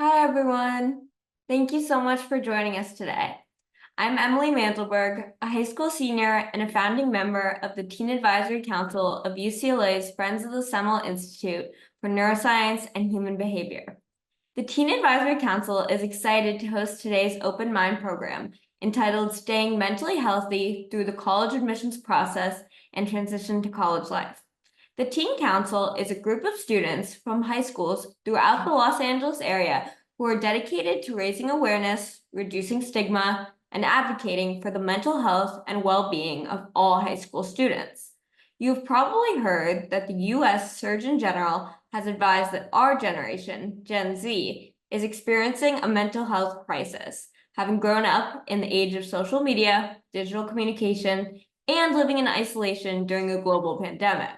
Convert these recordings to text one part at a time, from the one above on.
Hi, everyone. Thank you so much for joining us today. I'm Emily Mantelberg, a high school senior and a founding member of the Teen Advisory Council of UCLA's Friends of the Semel Institute for Neuroscience and Human Behavior. The Teen Advisory Council is excited to host today's Open Mind program entitled Staying Mentally Healthy Through the College Admissions Process and Transition to College Life. The Teen Council is a group of students from high schools throughout the Los Angeles area who are dedicated to raising awareness, reducing stigma, and advocating for the mental health and well-being of all high school students. You've probably heard that the US Surgeon General has advised that our generation, Gen Z, is experiencing a mental health crisis, having grown up in the age of social media, digital communication, and living in isolation during a global pandemic.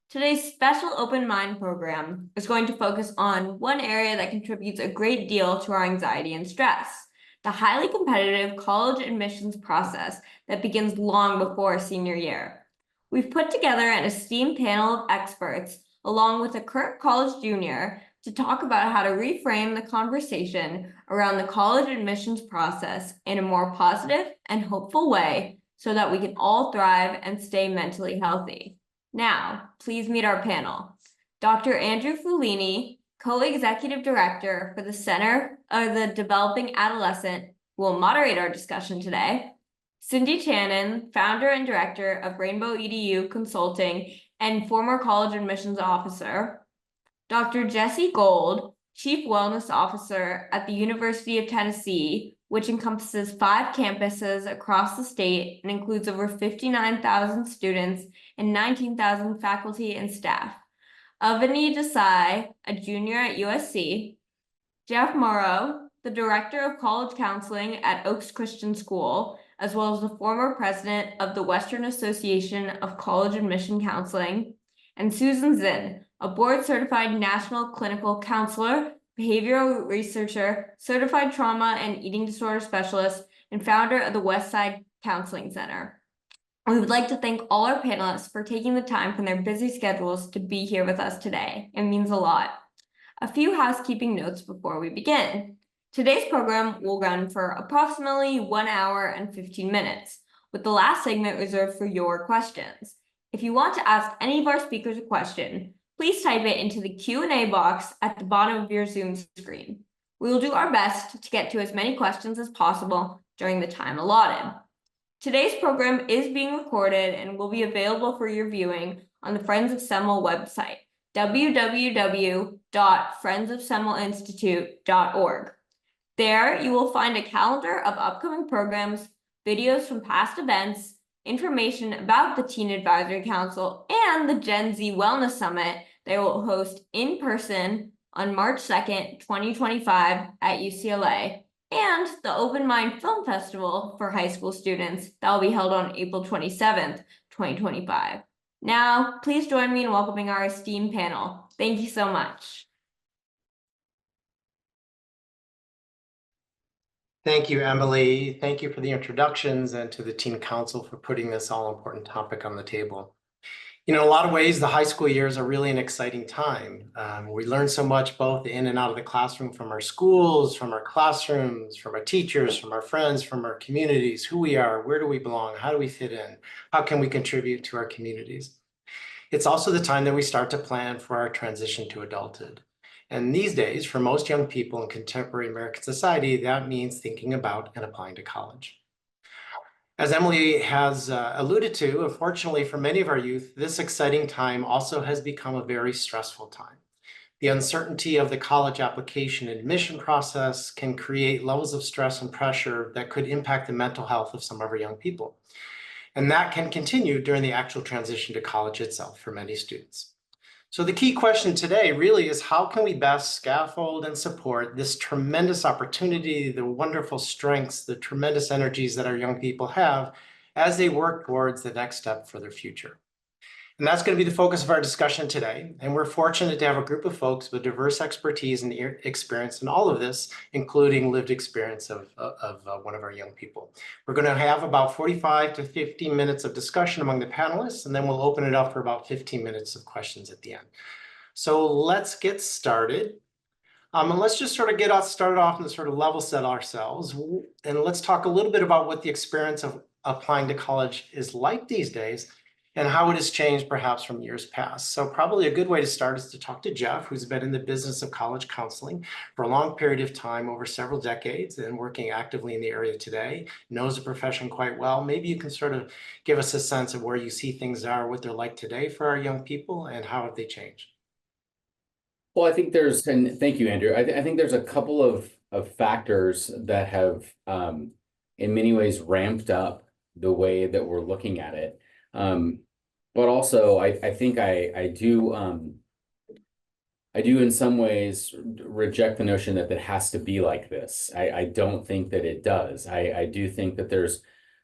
Today's special Open Mind program is going to focus on one area that contributes a great deal to our anxiety and stress, the highly competitive college admissions process that begins long before senior year. We've put together an esteemed panel of experts, along with a current college junior, to talk about how to reframe the conversation around the college admissions process in a more positive and hopeful way so that we can all thrive and stay mentally healthy. Now, please meet our panel. Dr. Andrew Fulini, Co-Executive Director for the Center of the Developing Adolescent, who will moderate our discussion today. Cindy Channon, Founder and Director of Rainbow EDU Consulting and former College Admissions Officer. Dr. Jesse Gold, Chief Wellness Officer at the University of Tennessee, which encompasses 5 campuses across the state and includes over 59,000 students and 19,000 faculty and staff. Avani Desai, a junior at USC. Jeff Morrow, the Director of College Counseling at Oaks Christian School, as well as the former president of the Western Association of College Admission Counseling. And Susan Zinn, a board-certified national clinical counselor, behavioral researcher, certified trauma and eating disorder specialist, and founder of the Westside Counseling Center. We would like to thank all our panelists for taking the time from their busy schedules to be here with us today. It means a lot. A few housekeeping notes before we begin. Today's program will run for approximately 1 hour and 15 minutes, with the last segment reserved for your questions. If you want to ask any of our speakers a question, please type it into the Q&A box at the bottom of your Zoom screen. We will do our best to get to as many questions as possible during the time allotted. Today's program is being recorded and will be available for your viewing on the Friends of Semel website, www.friendsofsemelinstitute.org. There, you will find a calendar of upcoming programs, videos from past events, information about the Teen Advisory Council, and the Gen Z Wellness Summit they will host in person on March 2nd, 2025 at UCLA, and the Open Mind Film Festival for high school students that will be held on April 27th, 2025. Now, please join me in welcoming our esteemed panel. Thank you so much. Thank you, Emily. Thank you for the introductions and to the Teen Council for putting this all-important topic on the table. In a lot of ways, the high school years are really an exciting time. We learn so much both in and out of the classroom from our schools, from our classrooms, from our teachers, from our friends, from our communities, who we are, where do we belong, how do we fit in, how can we contribute to our communities. It's also the time that we start to plan for our transition to adulthood. And these days, for most young people in contemporary American society, that means thinking about and applying to college. As Emily has alluded to, unfortunately for many of our youth, this exciting time also has become a very stressful time. The uncertainty of the college application and admission process can create levels of stress and pressure that could impact the mental health of some of our young people. And that can continue during the actual transition to college itself for many students. So the key question today really is, how can we best scaffold and support this tremendous opportunity, the wonderful strengths, the tremendous energies that our young people have as they work towards the next step for their future? And that's going to be the focus of our discussion today. And we're fortunate to have a group of folks with diverse expertise and experience in all of this, including lived experience of one of our young people. We're going to have about 45 to 50 minutes of discussion among the panelists, and then we'll open it up for about 15 minutes of questions at the end. So let's get started. And let's just sort of get us started off and sort of level set ourselves. And let's talk a little bit about what the experience of applying to college is like these days and how it has changed perhaps from years past. So probably a good way to start is to talk to Jeff, who's been in the business of college counseling for a long period of time, over several decades, and working actively in the area today, knows the profession quite well. Maybe you can sort of give us a sense of where you see things are, what they're like today for our young people, and how have they changed? Well, I think there's, and thank you, Andrew. I think there's a couple of factors that have, in many ways, ramped up the way that we're looking at it. But also, I think I do in some ways reject the notion that has to be like this. I don't think that it does. I do think that there's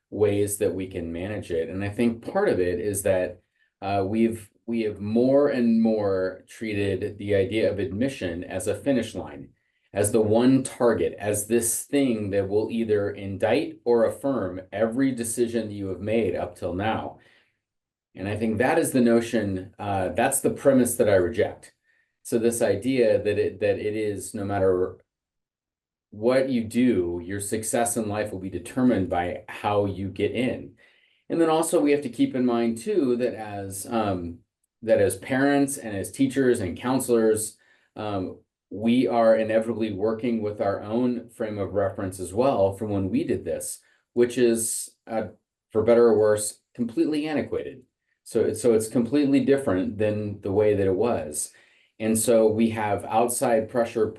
ways that we can manage it, and I think part of it is that we have more and more treated the idea of admission as a finish line, as the one target, as this thing that will either indict or affirm every decision you have made up till now. And I think that is the notion, that's the premise that I reject. So this idea that it is, no matter what you do, your success in life will be determined by how you get in. And then also we have to keep in mind too that as parents and as teachers and counselors, we are inevitably working with our own frame of reference as well from when we did this, which is, for better or worse, completely antiquated. So it's completely different than the way that it was. And so we have outside pressure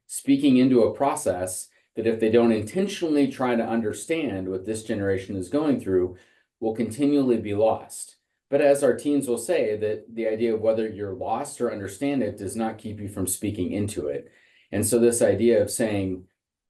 speaking into a process that if they don't intentionally try to understand what this generation is going through, will continually be lost. But as our teens will say, that the idea of whether you're lost or understand it does not keep you from speaking into it. And so this idea of saying,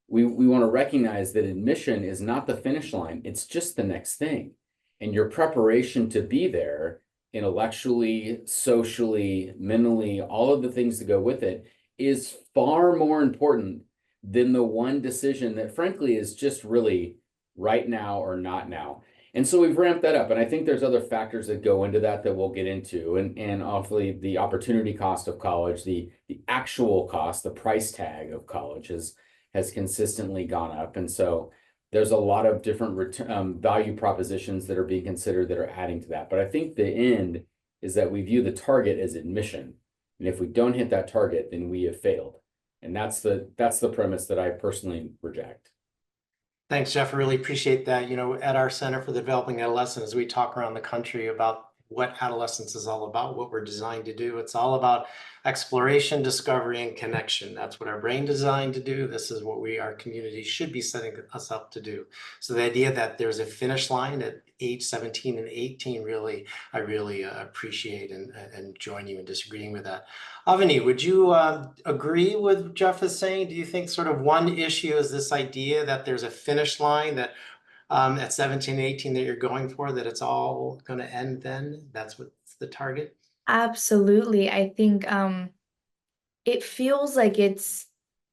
we want to recognize that admission is not the finish line, it's just the next thing. And your preparation to be there, intellectually, socially, mentally, all of the things that go with it, is far more important than the one decision that frankly is just really right now or not now. And so we've ramped that up. And I think there's other factors that go into that we'll get into. And awfully the opportunity cost of college, the actual cost, the price tag of college has consistently gone up. And so there's a lot of different value propositions that are being considered that are adding to that. But I think the end is that we view the target as admission. And if we don't hit that target, then we have failed. And that's the premise that I personally reject. Thanks, Jeff. I really appreciate that. You know, at our Center for the Developing Adolescents, we talk around the country about what adolescence is all about, what we're designed to do. It's all about exploration, discovery, and connection. That's what our brain designed to do. This is what our community should be setting us up to do. So the idea that there's a finish line at age 17 and 18, I really appreciate and join you in disagreeing with that. Avani, would you agree with what Jeff is saying? Do you think sort of one issue is this idea that there's a finish line that at 17, 18 that you're going for, that it's all going to end then? That's what's the target? Absolutely. I think it feels like it's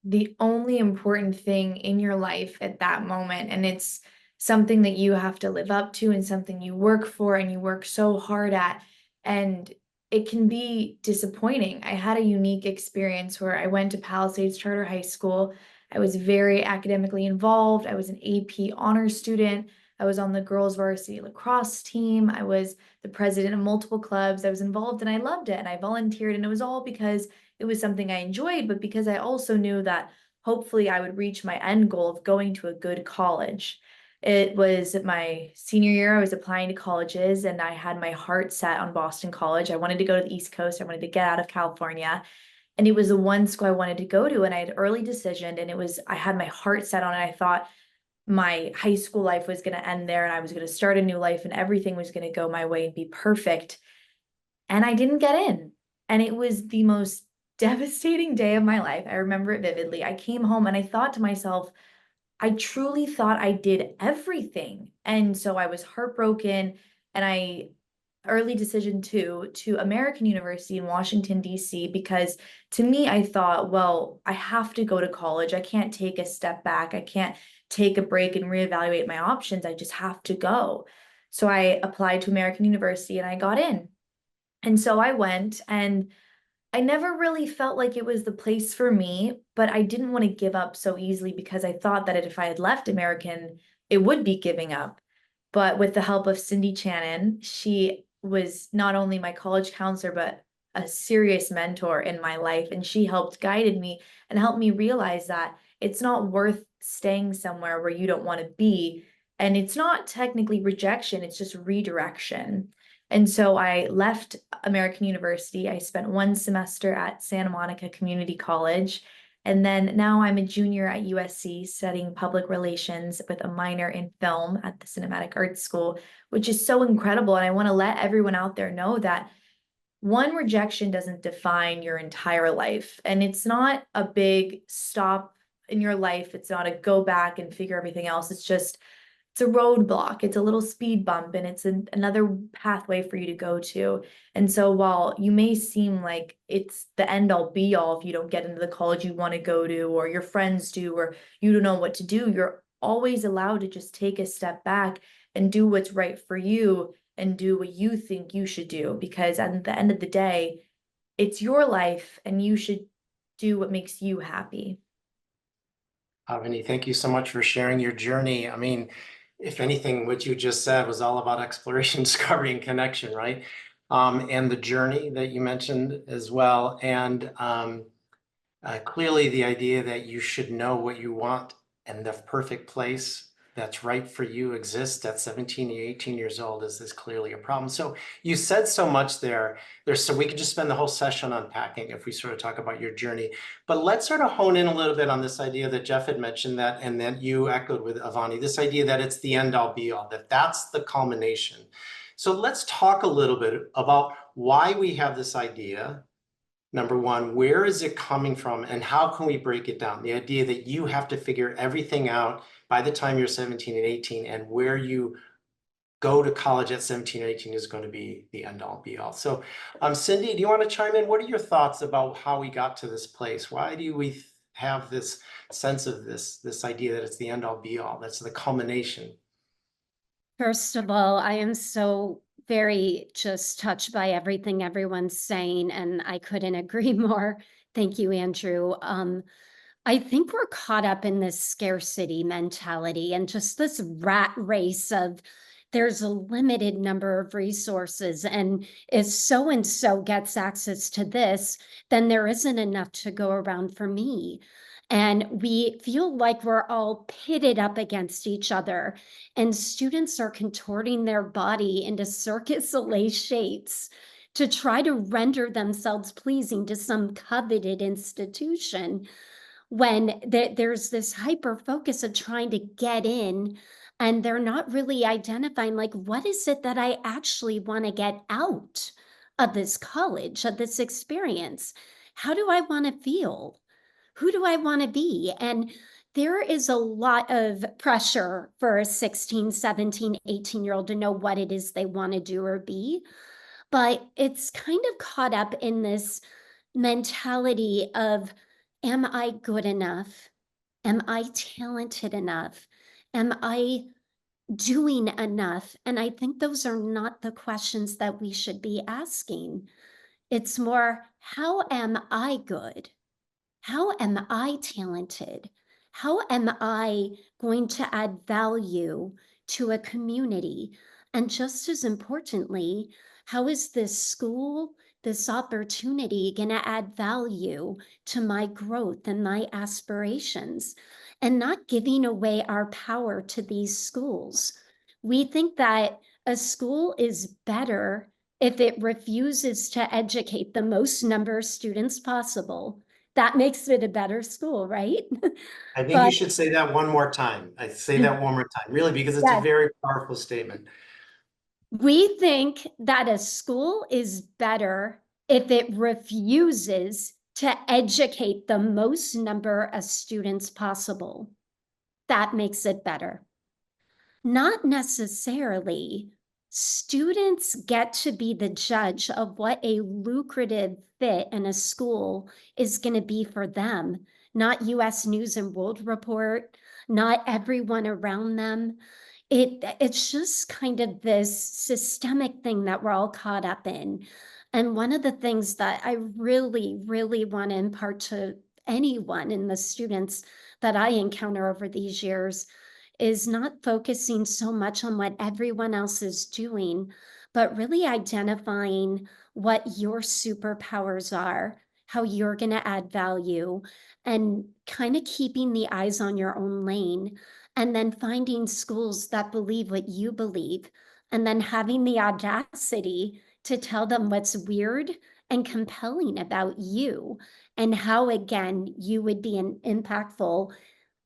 the only important thing in your life at that moment. And it's something that you have to live up to and something you work for and you work so hard at. And it can be disappointing. I had a unique experience where I went to Palisades Charter High School. I was very academically involved. I was an AP honors student. I was on the girls varsity lacrosse team. I was the president of multiple clubs. I was involved and I loved it and I volunteered, and it was all because it was something I enjoyed, but because I also knew that hopefully I would reach my end goal of going to a good college. It was my senior year. I was applying to colleges and I had my heart set on Boston College. I wanted to go to the East Coast. I wanted to get out of California. And it was the one school I wanted to go to. And I had early decision, and I had my heart set on it. I thought my high school life was going to end there and I was going to start a new life and everything was going to go my way and be perfect. And I didn't get in. And it was the most devastating day of my life. I remember it vividly. I came home and I thought to myself, I truly thought I did everything. And so I was heartbroken, and I early decision to American University in Washington, D.C., because to me, I thought, well, I have to go to college. I can't take a step back. I can't take a break and reevaluate my options. I just have to go. So I applied to American University and I got in. And so I went, and I never really felt like it was the place for me, but I didn't want to give up so easily because I thought that if I had left American, it would be giving up. But with the help of Cindy Channon, she was not only my college counselor, but a serious mentor in my life. And she helped guided me and helped me realize that it's not worth staying somewhere where you don't want to be. And it's not technically rejection, it's just redirection. And so I left American University. I spent 1 semester at Santa Monica Community College. And then now I'm a junior at USC studying public relations with a minor in film at the Cinematic Arts School, which is so incredible. And I want to let everyone out there know that one rejection doesn't define your entire life. And it's not a big stop in your life. It's not a go back and figure everything else. It's a roadblock, it's a little speed bump, and it's another pathway for you to go to. And so while you may seem like it's the end all be all if you don't get into the college you want to go to, or your friends do, or you don't know what to do, you're always allowed to just take a step back and do what's right for you and do what you think you should do. Because at the end of the day, it's your life and you should do what makes you happy. Avani, thank you so much for sharing your journey. I mean, if anything, what you just said was all about exploration, discovery, and connection, right? And the journey that you mentioned as well. And clearly the idea that you should know what you want and the perfect place that's right for you exists at 17 or 18 years old is clearly a problem. So you said so much there. So we could just spend the whole session unpacking if we sort of talk about your journey. But let's sort of hone in a little bit on this idea that Jeff had mentioned that, and that you echoed with Avani, this idea that it's the end all be all, that's the culmination. So let's talk a little bit about why we have this idea. Number one, where is it coming from and how can we break it down? The idea that you have to figure everything out by the time you're 17 and 18, and where you go to college at 17 or 18 is going to be the end all be all. So Cindy, do you want to chime in? What are your thoughts about how we got to this place? Why do we have this sense of this idea that it's the end all be all, that's the culmination? First of all, I am so very just touched by everything everyone's saying, and I couldn't agree more. Thank you, Andrew. I think we're caught up in this scarcity mentality and just this rat race of there's a limited number of resources, and if so and so gets access to this, then there isn't enough to go around for me. And we feel like we're all pitted up against each other, and students are contorting their body into Cirque du Soleil shapes to try to render themselves pleasing to some coveted institution, when there's this hyper focus of trying to get in, and they're not really identifying, like, what is it that I actually want to get out of this college, of this experience? How do I want to feel? Who do I want to be? And there is a lot of pressure for a 16, 17, 18-year-old to know what it is they want to do or be. But it's kind of caught up in this mentality of, am I good enough? Am I talented enough? Am I doing enough? And I think those are not the questions that we should be asking. It's more, how am I good? How am I talented? How am I going to add value to a community? And just as importantly, how is this school, this opportunity going to add value to my growth and my aspirations? And not giving away our power to these schools. We think that a school is better if it refuses to educate the most number of students possible. That makes it a better school, right? I think you But should say that one more time. I say that one more time, really, because it's a yes, very powerful statement. we think that a school is better if it refuses to educate the most number of students possible. That makes it better. Not necessarily. Students get to be the judge of what a lucrative fit in a school is going to be for them, not US News and World Report, not everyone around them. It's just kind of this systemic thing that we're all caught up in. And one of the things that I really, really want to impart to anyone and the students that I encounter over these years is not focusing so much on what everyone else is doing, but really identifying what your superpowers are, how you're going to add value, and kind of keeping the eyes on your own lane, and then finding schools that believe what you believe, and then having the audacity to tell them what's weird and compelling about you, and how, again, you would be an impactful,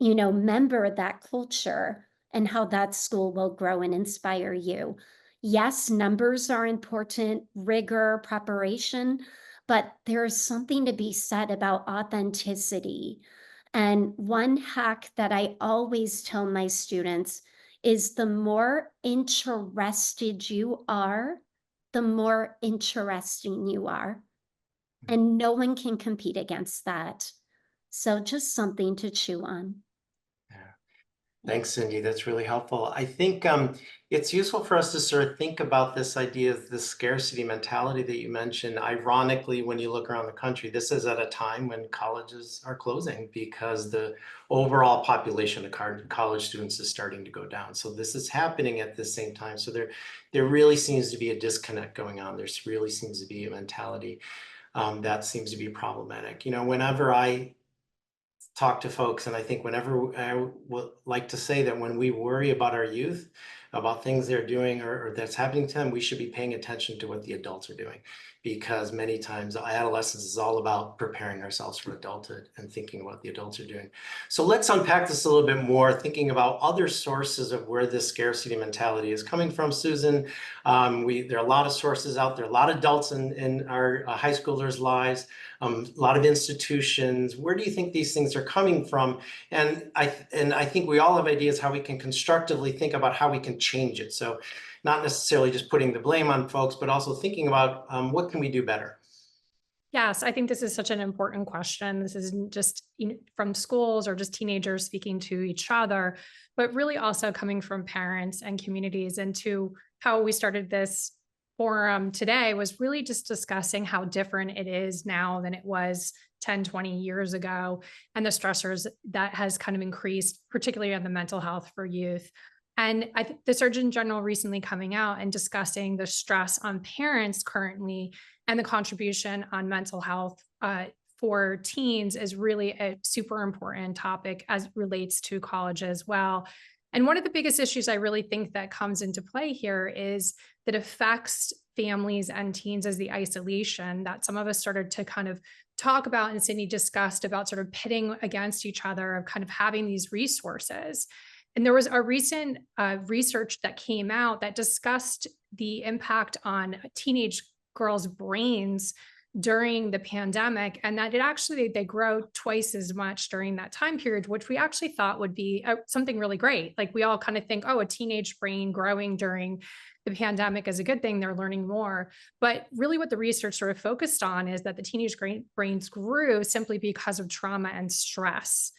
member of that culture, and how that school will grow and inspire you. Yes, numbers are important, rigor, preparation, but there's something to be said about authenticity. And one hack that I always tell my students is the more interested you are, the more interesting you are. And no one can compete against that. So just something to chew on. Thanks, Cindy. That's really helpful. I think it's useful for us to sort of think about this idea of the scarcity mentality that you mentioned. Ironically, when you look around the country, this is at a time when colleges are closing because the overall population of college students is starting to go down. So this is happening at the same time. So there really seems to be a disconnect going on. There really seems to be a mentality that seems to be problematic. Whenever I talk to folks, and I think whenever I would like to say that when we worry about our youth, about things they're doing or that's happening to them, we should be paying attention to what the adults are doing, because many times adolescence is all about preparing ourselves for adulthood and thinking about what the adults are doing. So let's unpack this a little bit more, thinking about other sources of where this scarcity mentality is coming from. Susan, there are a lot of sources out there, a lot of adults in our high schoolers' lives, a lot of institutions. Where do you think these things are coming from? And I think we all have ideas how we can constructively think about how we can change it. So not necessarily just putting the blame on folks, but also thinking about what can we do better? Yes, I think this is such an important question. This isn't just from schools or just teenagers speaking to each other, but really also coming from parents and communities. And to how we started this forum today was really just discussing how different it is now than it was 10, 20 years ago, and the stressors that has kind of increased, particularly on the mental health for youth. And I think the Surgeon General recently coming out and discussing the stress on parents currently and the contribution on mental health for teens is really a super important topic as it relates to college as well. And one of the biggest issues I really think that comes into play here is that affects families and teens as the isolation that some of us started to kind of talk about, and Cindy discussed about sort of pitting against each other, of kind of having these resources. And there was a recent research that came out that discussed the impact on teenage girls' brains during the pandemic, and that they grow twice as much during that time period, which we actually thought would be something really great. Like, we all kind of think, oh, a teenage brain growing during the pandemic is a good thing, they're learning more. But really what the research sort of focused on is that the teenage brains grew simply because of trauma and stress.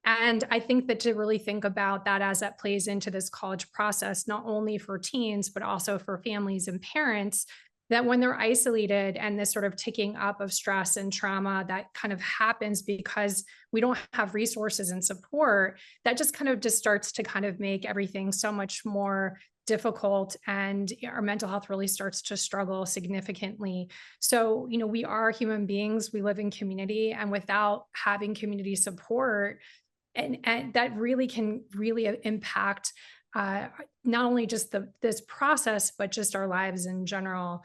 And I think that to really think about that as that plays into this college process, not only for teens, but also for families and parents, that when they're isolated and this sort of ticking up of stress and trauma that kind of happens because we don't have resources and support, that just kind of just starts to kind of make everything so much more difficult, and our mental health really starts to struggle significantly. So, we are human beings, we live in community, and without having community support, and that really can really impact not only just this process, but just our lives in general.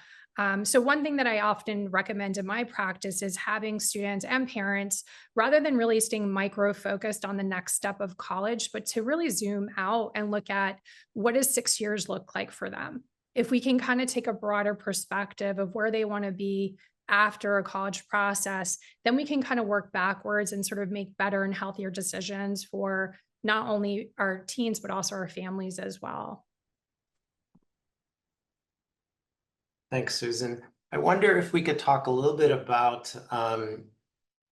So one thing that I often recommend in my practice is having students and parents, rather than really staying micro focused on the next step of college, but to really zoom out and look at what does 6 years look like for them. If we can kind of take a broader perspective of where they want to be after a college process, then we can kind of work backwards and sort of make better and healthier decisions for not only our teens, but also our families as well. Thanks, Susan. I wonder if we could talk a little bit about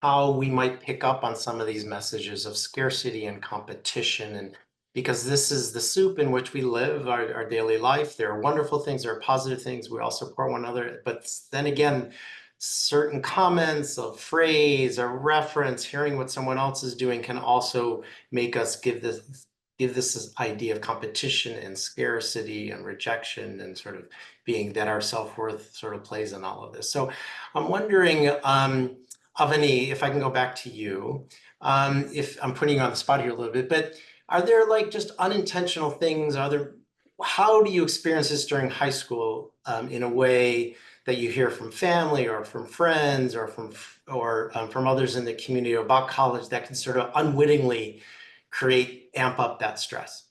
how we might pick up on some of these messages of scarcity and competition, and because this is the soup in which we live our daily life. There are wonderful things, there are positive things. We all support one another. But then again, certain comments, a phrase, a reference, hearing what someone else is doing can also make us give this idea of competition and scarcity and rejection, and sort of being that our self-worth sort of plays in all of this. So I'm wondering, Avani, if I can go back to you, if I'm putting you on the spot here a little bit, but are there like just unintentional things? How do you experience this during high school, in a way that you hear from family or from friends or from others in the community about college that can sort of unwittingly amp up that stress?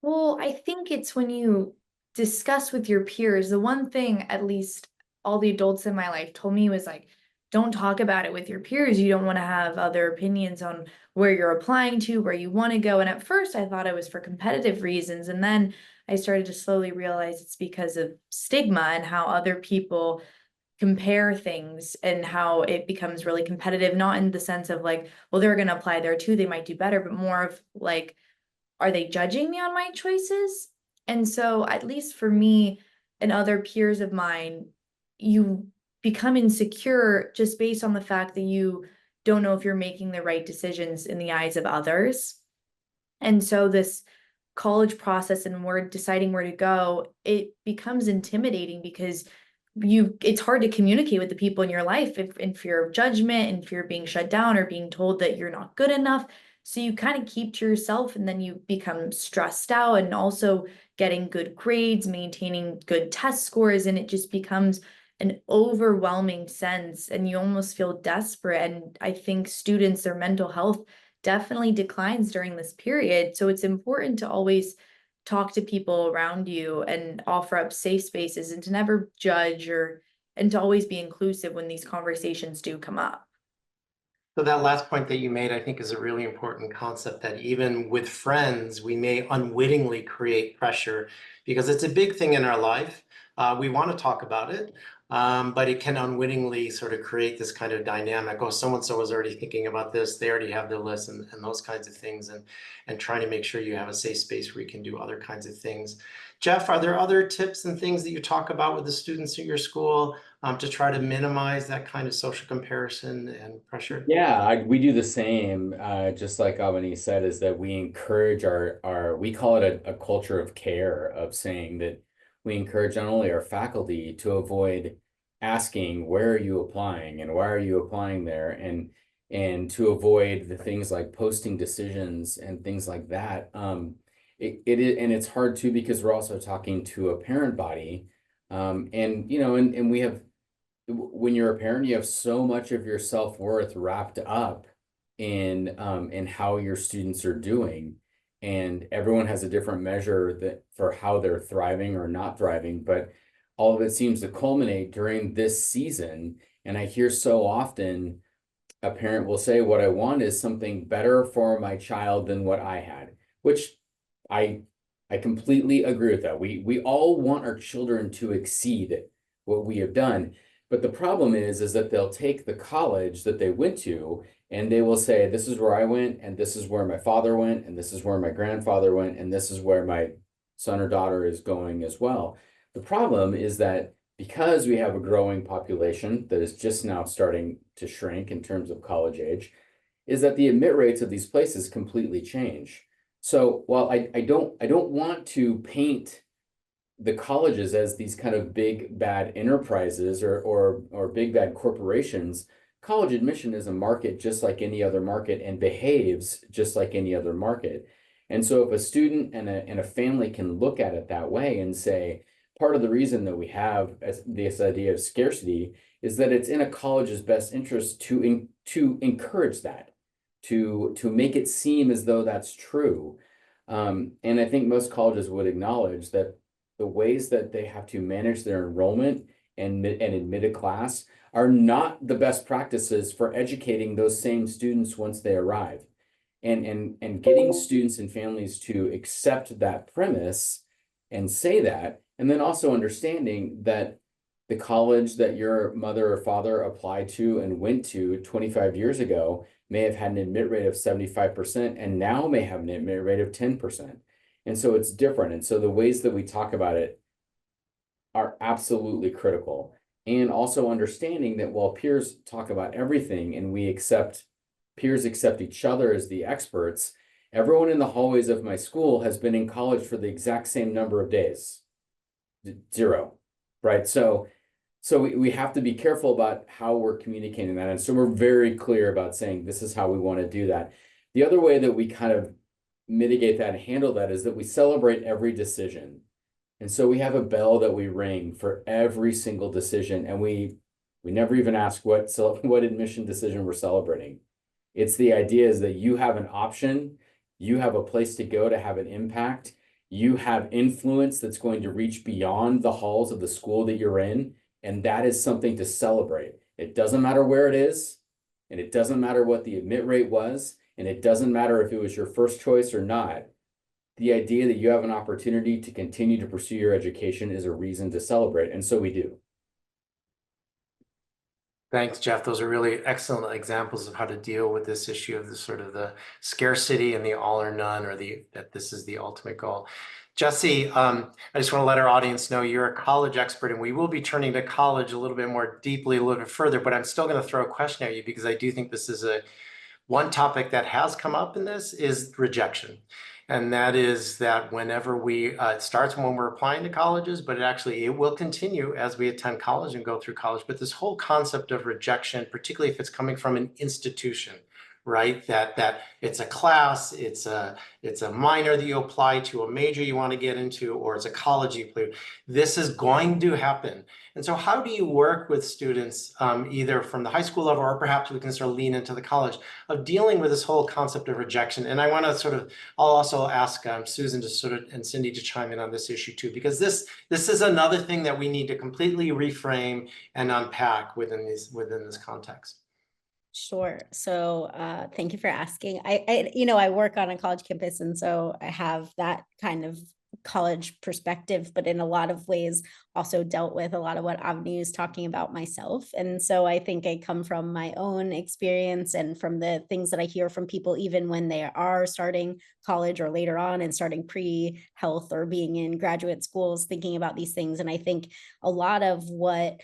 Well, I think it's when you discuss with your peers. The one thing, at least all the adults in my life told me, was like, don't talk about it with your peers. You don't want to have other opinions on where you're applying to, where you want to go. And at first I thought it was for competitive reasons. And then I started to slowly realize it's because of stigma and how other people compare things and how it becomes really competitive, not in the sense of like, well, they're going to apply there too, they might do better, but more of like, are they judging me on my choices? And so, at least for me and other peers of mine, you become insecure just based on the fact that you don't know if you're making the right decisions in the eyes of others. And so, this college process and we're deciding where to go, it becomes intimidating because it's hard to communicate with the people in your life if in fear of judgment and fear of being shut down or being told that you're not good enough. So you kind of keep to yourself, and then you become stressed out, and also getting good grades, maintaining good test scores, and it just becomes an overwhelming sense, and you almost feel desperate. And I think students, their mental health definitely declines during this period. So it's important to always talk to people around you and offer up safe spaces, and to never judge, and to always be inclusive when these conversations do come up. So that last point that you made, I think, is a really important concept, that even with friends, we may unwittingly create pressure because it's a big thing in our life. We want to talk about it, but it can unwittingly sort of create this kind of dynamic. Oh, so-and-so is already thinking about this. They already have their list, and those kinds of things, and trying to make sure you have a safe space where you can do other kinds of things. Jeff, are there other tips and things that you talk about with the students at your school, to try to minimize that kind of social comparison and pressure? Yeah, we do the same, just like Avani said, is that we encourage we call it a culture of care, of saying that we encourage not only our faculty to avoid asking, where are you applying and why are you applying there? And to avoid the things like posting decisions and things like that. It is, and it's hard too, because we're also talking to a parent body. And we have, when you're a parent, you have so much of your self-worth wrapped up in how your students are doing, and everyone has a different measure that for how they're thriving or not thriving, but all of it seems to culminate during this season. And I hear so often a parent will say, what I want is something better for my child than what I had, which I completely agree with that. We all want our children to exceed what we have done. But the problem is that they'll take the college that they went to and they will say, this is where I went, and this is where my father went, and this is where my grandfather went, and this is where my son or daughter is going as well. The problem is that because we have a growing population that is just now starting to shrink in terms of college age, is that the admit rates of these places completely change. So while I don't want to paint the colleges as these kind of big bad enterprises or big bad corporations, college admission is a market just like any other market and behaves just like any other market. And so if a student and a family can look at it that way and say, part of the reason that we have this idea of scarcity is that it's in a college's best interest to encourage that, to make it seem as though that's true. And I think most colleges would acknowledge that the ways that they have to manage their enrollment and admit a class are not the best practices for educating those same students once they arrive. And getting students and families to accept that premise and say that, and then also understanding that The college that your mother or father applied to and went to 25 years ago may have had an admit rate of 75% and now may have an admit rate of 10%. And so it's different. And so the ways that we talk about it are absolutely critical. And also understanding that while peers talk about everything and peers accept each other as the experts, everyone in the hallways of my school has been in college for the exact same number of days. 0, right? So we have to be careful about how we're communicating that. And so we're very clear about saying, this is how we want to do that. The other way that we kind of mitigate that and handle that is that we celebrate every decision. And so we have a bell that we ring for every single decision. And we never even ask what admission decision we're celebrating. It's the idea is that you have an option, you have a place to go to have an impact, you have influence that's going to reach beyond the halls of the school that you're in. And that is something to celebrate. It doesn't matter where it is, and it doesn't matter what the admit rate was, and it doesn't matter if it was your first choice or not. The idea that you have an opportunity to continue to pursue your education is a reason to celebrate, and so we do. Thanks, Jeff. Those are really excellent examples of how to deal with this issue of the sort of the scarcity and the all or none, or that this is the ultimate goal. Jesse, I just want to let our audience know you're a college expert, and we will be turning to college a little bit more deeply, a little bit further, but I'm still going to throw a question at you because I do think this is one topic that has come up in this is rejection. And that is that whenever it starts when we're applying to colleges, but it will continue as we attend college and go through college. But this whole concept of rejection, particularly if it's coming from an institution, right? That it's a class, it's a minor that you apply to, a major you want to get into, or it's a college you apply to. This is going to happen. And so how do you work with students, either from the high school level, or perhaps we can sort of lean into the college, of dealing with this whole concept of rejection? And I want to I'll also ask Susan to and Cindy to chime in on this issue too, because this is another thing that we need to completely reframe and unpack within this context. Sure. So thank you for asking. I work on a college campus, and so I have that kind of college perspective, but in a lot of ways also dealt with a lot of what Avni is talking about myself. And so I think I come from my own experience and from the things that I hear from people, even when they are starting college or later on and starting pre-health or being in graduate schools, thinking about these things. And I think a lot of what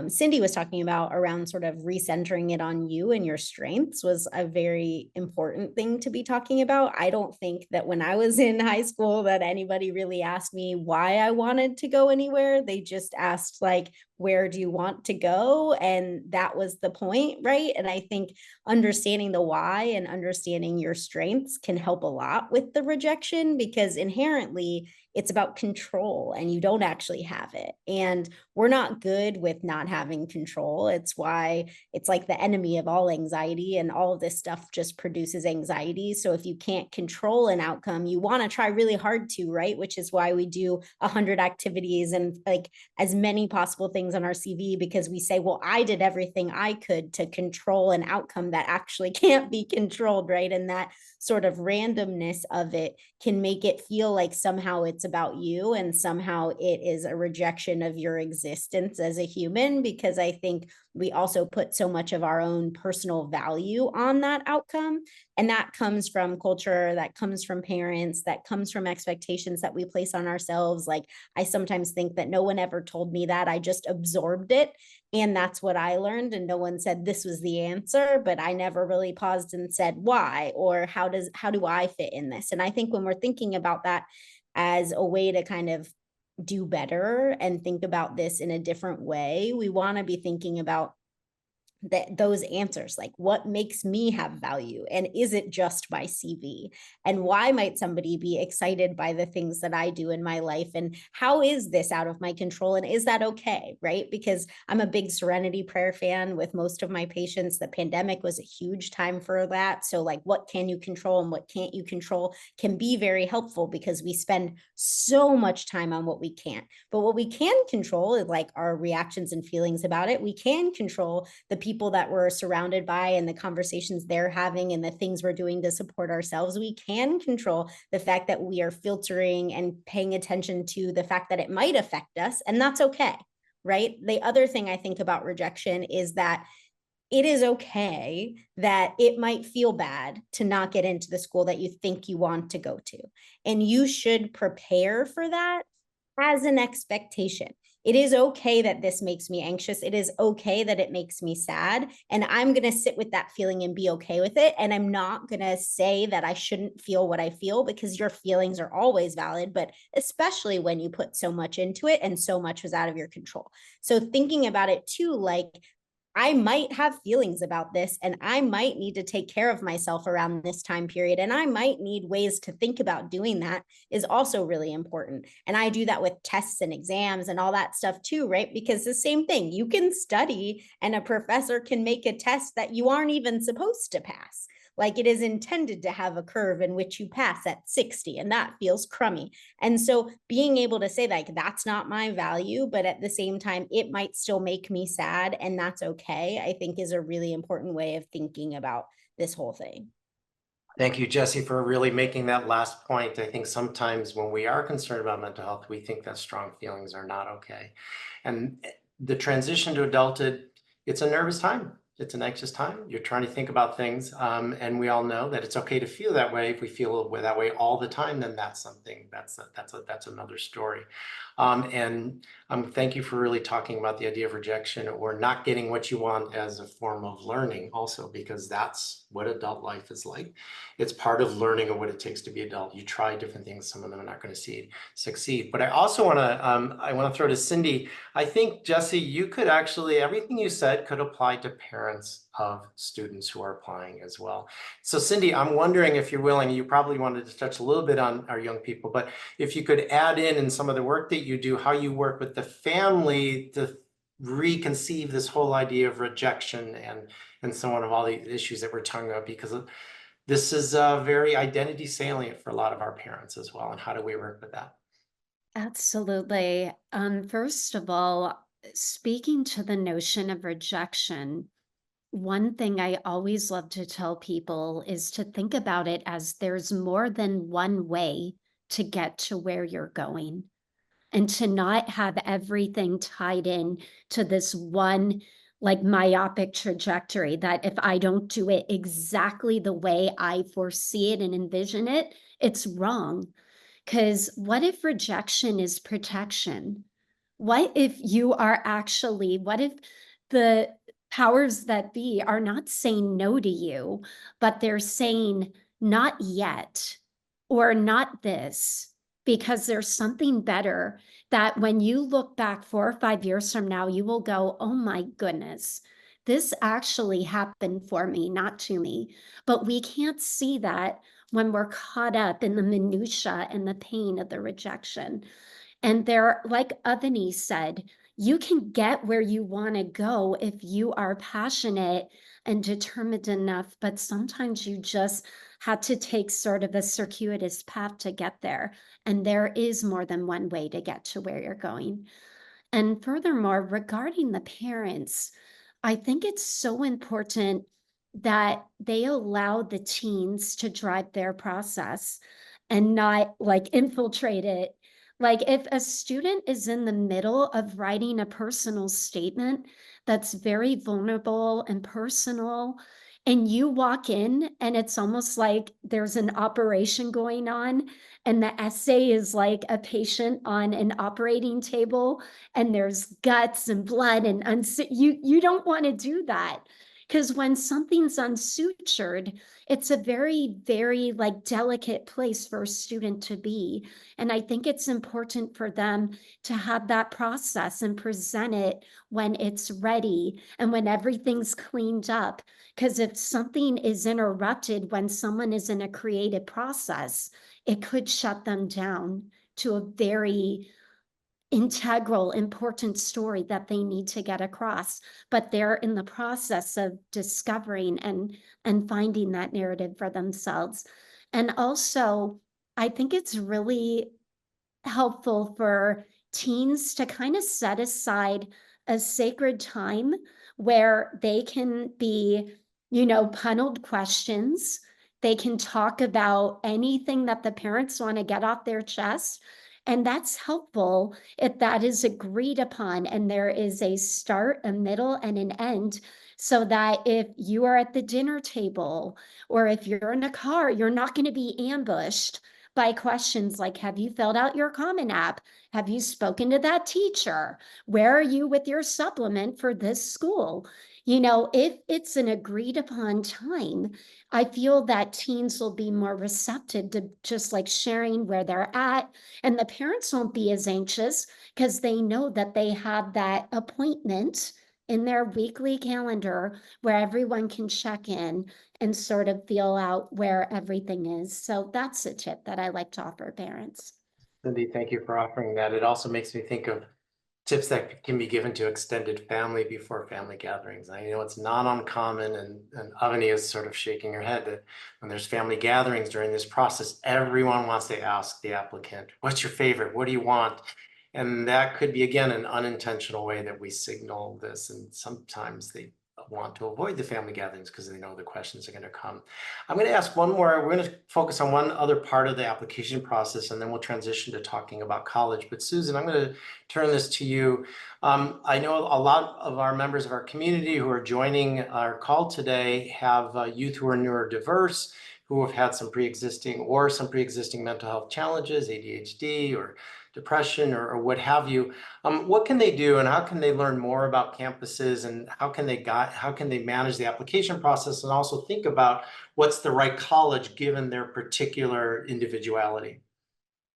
Cindy was talking about around sort of recentering it on you and your strengths was a very important thing to be talking about. I don't think that when I was in high school that anybody really asked me why I wanted to go anywhere. They just asked, like, where do you want to go? And that was the point, right? And I think understanding the why and understanding your strengths can help a lot with the rejection, because inherently it's about control and you don't actually have it. And we're not good with not having control. It's why it's like the enemy of all anxiety, and all of this stuff just produces anxiety. So if you can't control an outcome, you want to try really hard to, right? Which is why we do 100 activities and like as many possible things on our CV, because we say, well, I did everything I could to control an outcome that actually can't be controlled, right? And that sort of randomness of it can make it feel like somehow it's about you and somehow it is a rejection of your existence as a human, because I think we also put so much of our own personal value on that outcome. And that comes from culture, that comes from parents, that comes from expectations that we place on ourselves. Like, I sometimes think that no one ever told me that, I just absorbed it. And that's what I learned. And no one said this was the answer, but I never really paused and said why, or how do I fit in this? And I think when we're thinking about that as a way to kind of do better and think about this in a different way, we want to be thinking about those answers, like what makes me have value, and is it just my CV, and why might somebody be excited by the things that I do in my life, and how is this out of my control, and is that okay, right? Because I'm a big serenity prayer fan with most of my patients. The pandemic was a huge time for that. So like, what can you control and what can't you control can be very helpful, because we spend so much time on what we can't. But what we can control is like our reactions and feelings about it. We can control the people that we're surrounded by and the conversations they're having and the things we're doing to support ourselves. We can control the fact that we are filtering and paying attention to the fact that it might affect us, and that's okay. right? The other thing I think about rejection is that it is okay that it might feel bad to not get into the school that you think you want to go to. And you should prepare for that as an expectation. It is okay that this makes me anxious. It is okay that it makes me sad. And I'm going to sit with that feeling and be okay with it. And I'm not going to say that I shouldn't feel what I feel, because your feelings are always valid, but especially when you put so much into it and so much was out of your control. So thinking about it too, like, I might have feelings about this, and I might need to take care of myself around this time period. And I might need ways to think about doing that is also really important. And I do that with tests and exams and all that stuff too, right? Because the same thing, you can study and a professor can make a test that you aren't even supposed to pass. Like, it is intended to have a curve in which you pass at 60, and that feels crummy. And so being able to say, like, that's not my value, but at the same time, it might still make me sad, and that's okay, I think is a really important way of thinking about this whole thing. Thank you, Jesse, for really making that last point. I think sometimes when we are concerned about mental health, we think that strong feelings are not okay. And the transition to adulthood, it's a nervous time. It's an anxious time. You're trying to think about things. And we all know that it's okay to feel that way. If we feel that way all the time, then that's something, that's another story. Thank you for really talking about the idea of rejection or not getting what you want as a form of learning also, because that's what adult life is like. It's part of learning of what it takes to be adult. You try different things. Some of them are not going to succeed. But I also want to throw to Cindy. I think, Jesse, you could actually, everything you said could apply to parents of students who are applying as well. So Cindy, I'm wondering if you're willing, you probably wanted to touch a little bit on our young people, but if you could add in some of the work that you do, how you work with the family to reconceive this whole idea of rejection and so on, of all the issues that we're talking about, because this is very identity salient for a lot of our parents as well. And how do we work with that? Absolutely. First of all, speaking to the notion of rejection, one thing I always love to tell people is to think about it as there's more than one way to get to where you're going, and to not have everything tied in to this one like myopic trajectory that if I don't do it exactly the way I foresee it and envision it, it's wrong. Because what if rejection is protection? What if what if the powers that be are not saying no to you, but they're saying not yet, or not this, because there's something better that when you look back 4 or 5 years from now, you will go, oh my goodness, this actually happened for me, not to me. But we can't see that when we're caught up in the minutia and the pain of the rejection. And there, like Avani said, you can get where you want to go if you are passionate and determined enough, but sometimes you just had to take sort of a circuitous path to get there. And there is more than one way to get to where you're going. And furthermore, regarding the parents, I think it's so important that they allow the teens to drive their process and not like infiltrate it. Like, if a student is in the middle of writing a personal statement that's very vulnerable and personal, and you walk in and it's almost like there's an operation going on, and the essay is like a patient on an operating table, and there's guts and blood and you don't want to do that, because when something's unsutured, it's a very, very like delicate place for a student to be. And I think it's important for them to have that process and present it when it's ready and when everything's cleaned up. Because if something is interrupted when someone is in a creative process, it could shut them down to a very integral, important story that they need to get across, but they're in the process of discovering and finding that narrative for themselves. And also, I think it's really helpful for teens to kind of set aside a sacred time where they can be, punneled questions. They can talk about anything that the parents want to get off their chest. And that's helpful if that is agreed upon and there is a start, a middle, and an end, so that if you are at the dinner table or if you're in a car, you're not going to be ambushed by questions like, have you filled out your Common App? Have you spoken to that teacher? Where are you with your supplement for this school? You know, if it's an agreed upon time, I feel that teens will be more receptive to just like sharing where they're at, and the parents won't be as anxious because they know that they have that appointment in their weekly calendar where everyone can check in and sort of feel out where everything is. So that's a tip that I like to offer parents. Cindy, thank you for offering that. It also makes me think of tips that can be given to extended family before family gatherings. I know it's not uncommon, and Avani is sort of shaking her head that when there's family gatherings during this process, everyone wants to ask the applicant, what's your favorite? What do you want? And that could be, again, an unintentional way that we signal this. And sometimes they want to avoid the family gatherings because they know the questions are going to come. I'm going to ask one more. We're going to focus on one other part of the application process, and then we'll transition to talking about college. But Susan, I'm going to turn this to you. I know a lot of our members of our community who are joining our call today have youth who are neurodiverse, who have had some pre-existing mental health challenges, ADHD or depression or what have you. What can they do, and how can they learn more about campuses, and how can they manage the application process, and also think about what's the right college given their particular individuality?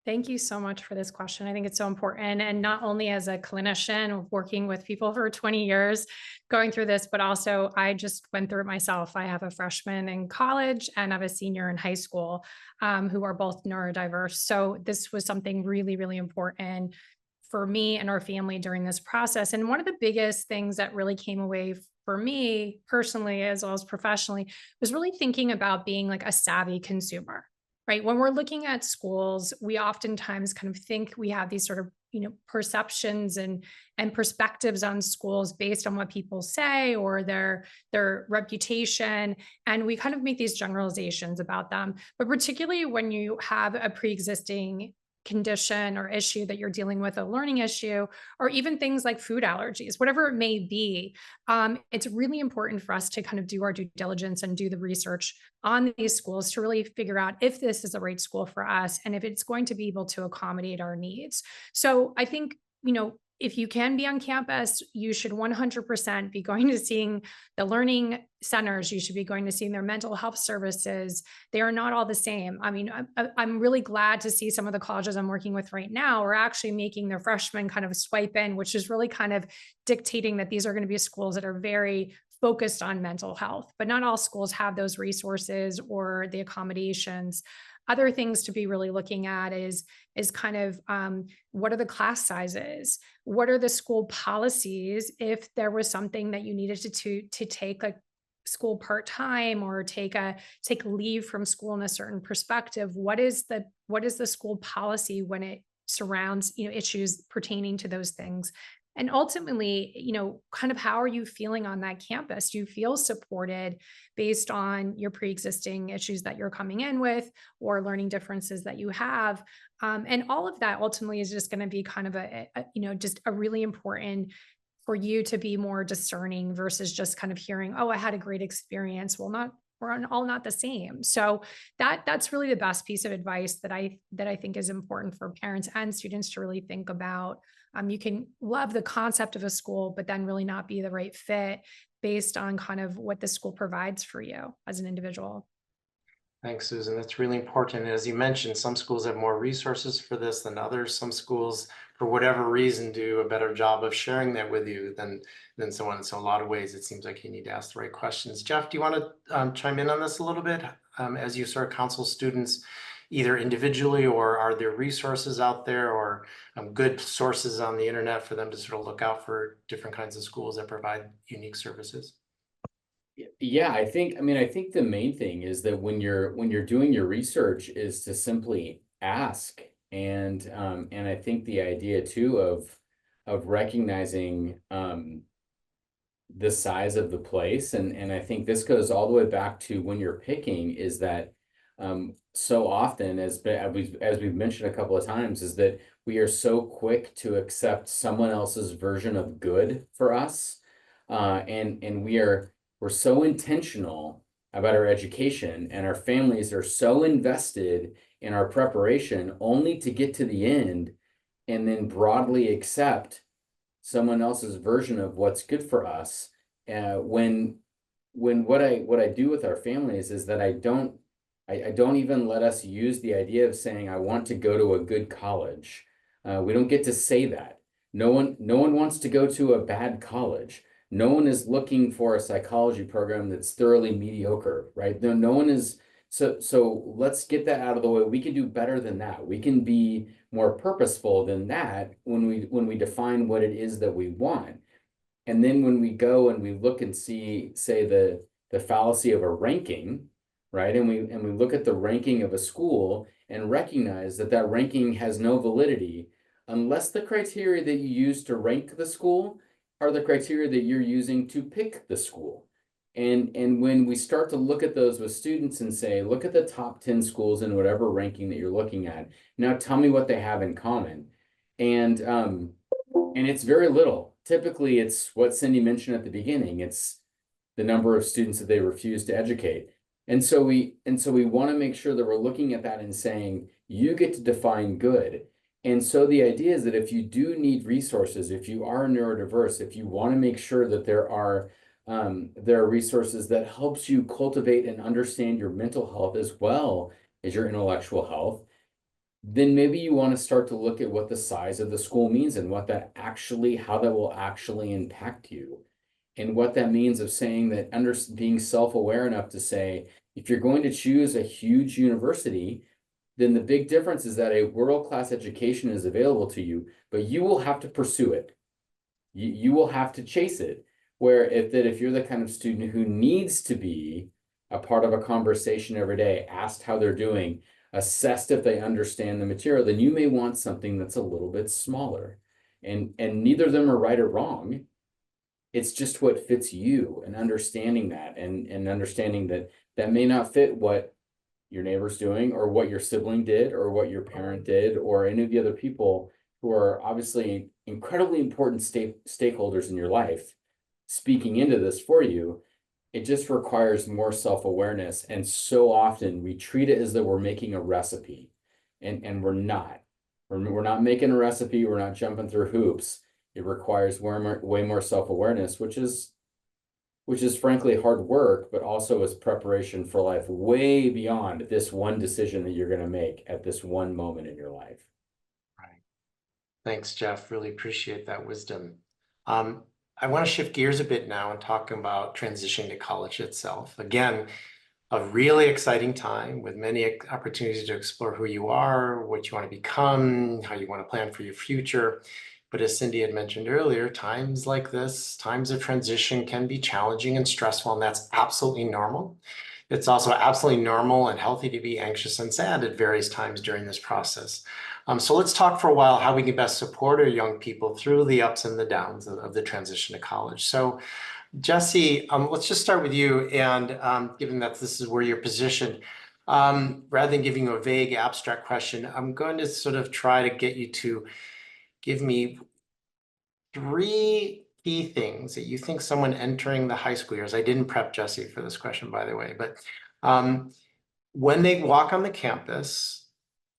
Thank you so much for this question. I think it's so important. And not only as a clinician working with people for 20 years going through this, but also I just went through it myself. I have a freshman in college and I have a senior in high school who are both neurodiverse. So this was something really, really important for me and our family during this process. And one of the biggest things that really came away for me personally, as well as professionally, was really thinking about being like a savvy consumer. Right. When we're looking at schools, we oftentimes kind of think we have these sort of, perceptions and perspectives on schools based on what people say or their reputation. And we kind of make these generalizations about them. But particularly when you have a pre-existing condition or issue that you're dealing with, a learning issue, or even things like food allergies, whatever it may be, it's really important for us to kind of do our due diligence and do the research on these schools to really figure out if this is the right school for us and if it's going to be able to accommodate our needs. So I think, if you can be on campus, you should 100% be going to seeing the learning centers. You should be going to seeing their mental health services. They are not all the same. I mean, I'm really glad to see some of the colleges I'm working with right now are actually making their freshmen kind of swipe in, which is really kind of dictating that these are going to be schools that are very focused on mental health, but not all schools have those resources or the accommodations. Other things to be really looking at is kind of what are the class sizes? What are the school policies? If there was something that you needed to take like school part-time or take leave from school in a certain perspective, what is the school policy when it surrounds issues pertaining to those things? And ultimately, kind of how are you feeling on that campus? Do you feel supported based on your pre-existing issues that you're coming in with or learning differences that you have? And all of that ultimately is just going to be kind of just a really important for you to be more discerning versus just kind of hearing, oh, I had a great experience. Well, we're all not the same. So that's really the best piece of advice that I think is important for parents and students to really think about. You can love the concept of a school, but then really not be the right fit based on kind of what the school provides for you as an individual. Thanks, Susan. That's really important. As you mentioned, some schools have more resources for this than others. Some schools, for whatever reason, do a better job of sharing that with you than someone. So in a lot of ways, it seems like you need to ask the right questions. Jeff, do you want to chime in on this a little bit as you sort of counsel students either individually, or are there resources out there or good sources on the internet for them to sort of look out for different kinds of schools that provide unique services? Yeah, I think the main thing is that when you're doing your research is to simply ask. And I think the idea too of recognizing the size of the place, and I think this goes all the way back to when you're picking, is that So often, as we've mentioned a couple of times, is that we are so quick to accept someone else's version of good for us, and we're so intentional about our education, and our families are so invested in our preparation, only to get to the end and then broadly accept someone else's version of what's good for us. When what I do with our families is that I don't even let us use the idea of saying I want to go to a good college. We don't get to say that. No one wants to go to a bad college. No one is looking for a psychology program that's thoroughly mediocre, right? No one is. So let's get that out of the way. We can do better than that. We can be more purposeful than that when we define what it is that we want. And then when we go and we look and see, say, the fallacy of a ranking, right? And we look at the ranking of a school and recognize that that ranking has no validity unless the criteria that you use to rank the school are the criteria that you're using to pick the school. And when we start to look at those with students and say, look at the top 10 schools in whatever ranking that you're looking at, now tell me what they have in common. And it's very little. Typically, it's what Cindy mentioned at the beginning. It's the number of students that they refuse to educate. And so we want to make sure that we're looking at that and saying, you get to define good. And so the idea is that if you do need resources, if you are neurodiverse, if you want to make sure that there are resources that helps you cultivate and understand your mental health as well as your intellectual health, then maybe you want to start to look at what the size of the school means and how that will actually impact you. And what that means of saying that being self-aware enough to say, if you're going to choose a huge university, then the big difference is that a world-class education is available to you, but you will have to pursue it. You will have to chase it. Where if you're the kind of student who needs to be a part of a conversation every day, asked how they're doing, assessed if they understand the material, then you may want something that's a little bit smaller. And neither of them are right or wrong. It's just what fits you, and understanding that and understanding that may not fit what your neighbor's doing or what your sibling did or what your parent did or any of the other people who are obviously incredibly important stakeholders in your life speaking into this for you. It just requires more self-awareness. And so often we treat it as though we're making a recipe, and we're not. We're not making a recipe. We're not jumping through hoops. It requires way more self-awareness, which is frankly hard work, but also is preparation for life way beyond this one decision that you're going to make at this one moment in your life. Right. Thanks, Jeff. Really appreciate that wisdom. I want to shift gears a bit now and talk about transitioning to college itself. Again, a really exciting time with many opportunities to explore who you are, what you want to become, how you want to plan for your future. But as Cindy had mentioned earlier, times like this, times of transition can be challenging and stressful, and that's absolutely normal. It's also absolutely normal and healthy to be anxious and sad at various times during this process. So let's talk for a while how we can best support our young people through the ups and the downs of the transition to college. So Jesse, let's just start with you. And given that this is where you're positioned, rather than giving you a vague abstract question, I'm going to sort of try to get you to give me 3 key things that you think someone entering the high school years, I didn't prep Jesse for this question, by the way, but when they walk on the campus,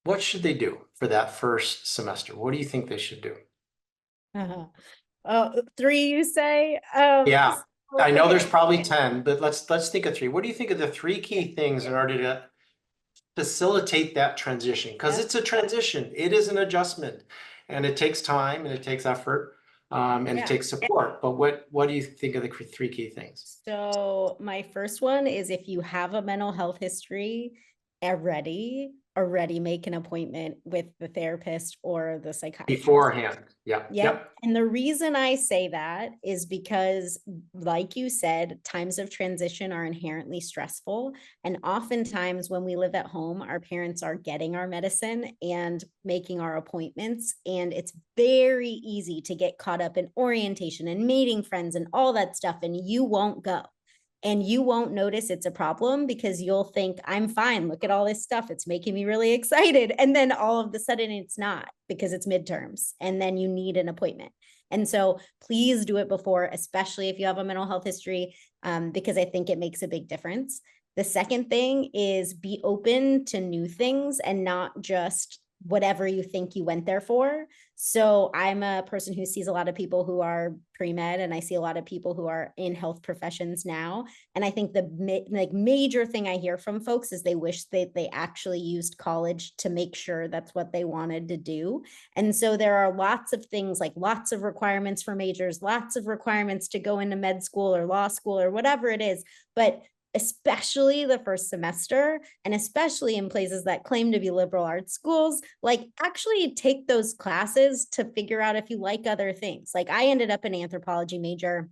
what should they do for that first semester? What do you think they should do? 3, you say? Yeah, I know there's Okay. probably 10, but let's think of 3. What do you think are the 3 key things in order to facilitate that transition? Because Yep. it's a transition, it is an adjustment, and it takes time and it takes effort, and Yeah. it takes support. But what do you think are the 3 key things? So my first one is, if you have a mental health history already make an appointment with the therapist or the psychiatrist. Beforehand, yeah. Yep. And the reason I say that is because, like you said, times of transition are inherently stressful. And oftentimes when we live at home, our parents are getting our medicine and making our appointments. And it's very easy to get caught up in orientation and meeting friends and all that stuff, and you won't go. And you won't notice it's a problem because you'll think, I'm fine. Look at all this stuff. It's making me really excited. And then all of a sudden it's not, because it's midterms and then you need an appointment. And so please do it before, especially if you have a mental health history, because I think it makes a big difference. The second thing is be open to new things and not just whatever you think you went there for. So I'm a person who sees a lot of people who are pre-med, and I see a lot of people who are in health professions now. And I think the major thing I hear from folks is they wish that they actually used college to make sure that's what they wanted to do. And so there are lots of things, like lots of requirements for majors, lots of requirements to go into med school or law school or whatever it is. But especially the first semester, and especially in places that claim to be liberal arts schools, like actually take those classes to figure out if you like other things. Like I ended up an anthropology major.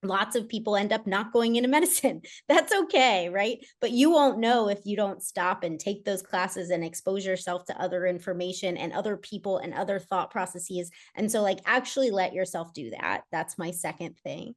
Lots of people end up not going into medicine. That's okay, right? But you won't know if you don't stop and take those classes and expose yourself to other information and other people and other thought processes. And so like actually let yourself do that. That's my second thing.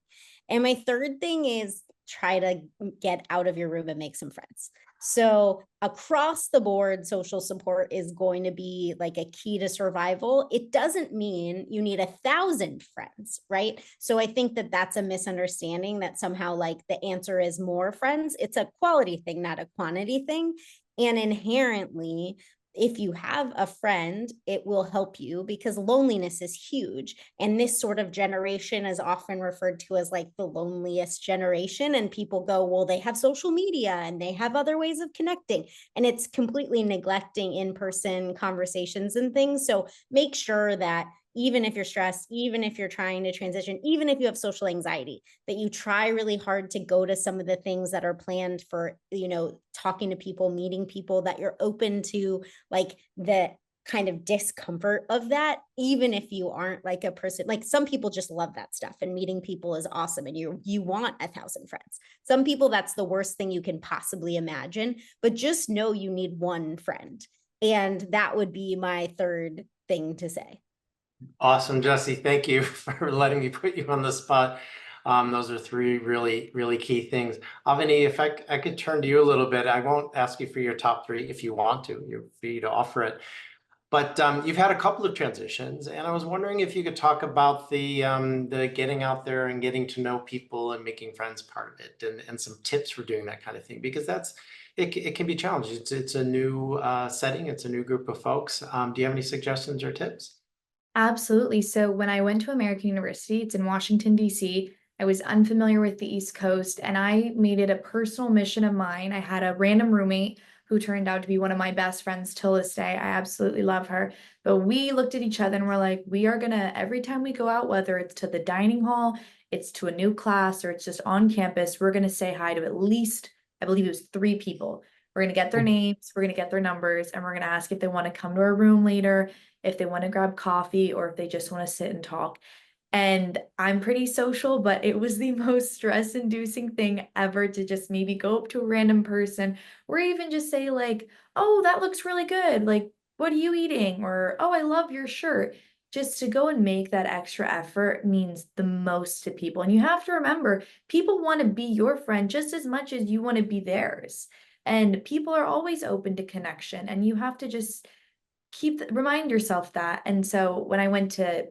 And my third thing is try to get out of your room and make some friends. So across the board, social support is going to be like a key to survival. It doesn't mean you need 1,000 friends, right? So I think that that's a misunderstanding, that somehow like the answer is more friends. It's a quality thing, not a quantity thing. And inherently, if you have a friend, it will help you, because loneliness is huge. And this sort of generation is often referred to as like the loneliest generation. And people go, well, they have social media and they have other ways of connecting. And it's completely neglecting in-person conversations and things. So make sure that even if you're stressed, even if you're trying to transition, even if you have social anxiety, that you try really hard to go to some of the things that are planned for, talking to people, meeting people, that you're open to like the kind of discomfort of that, even if you aren't like a person, like some people just love that stuff and meeting people is awesome and you want 1,000 friends. Some people, that's the worst thing you can possibly imagine, but just know you need one friend. And that would be my third thing to say. Awesome, Jesse. Thank you for letting me put you on the spot. Those are three really, really key things. Avani, if I could turn to you a little bit, I won't ask you for your top three if you want to. You're free to offer it. But you've had a couple of transitions, and I was wondering if you could talk about the getting out there and getting to know people and making friends part of it, and some tips for doing that kind of thing, because it can be challenging. It's a new setting, it's a new group of folks. Do you have any suggestions or tips? Absolutely. So when I went to American University, it's in Washington, D.C., I was unfamiliar with the East Coast, and I made it a personal mission of mine. I had a random roommate who turned out to be one of my best friends till this day. I absolutely love her. But we looked at each other and we're like, we are gonna, every time we go out, whether it's to the dining hall, it's to a new class, or it's just on campus, we're gonna say hi to at least, I believe it was 3 people. We're gonna get their names, we're gonna get their numbers, and we're gonna ask if they want to come to our room later, if they want to grab coffee, or if they just want to sit and talk. And I'm pretty social, but it was the most stress-inducing thing ever to just maybe go up to a random person, or even just say like, oh, that looks really good. Like, what are you eating? Or, oh, I love your shirt. Just to go and make that extra effort means the most to people. And you have to remember, people want to be your friend just as much as you want to be theirs. And people are always open to connection, and you have to just remind yourself that. And so when I went to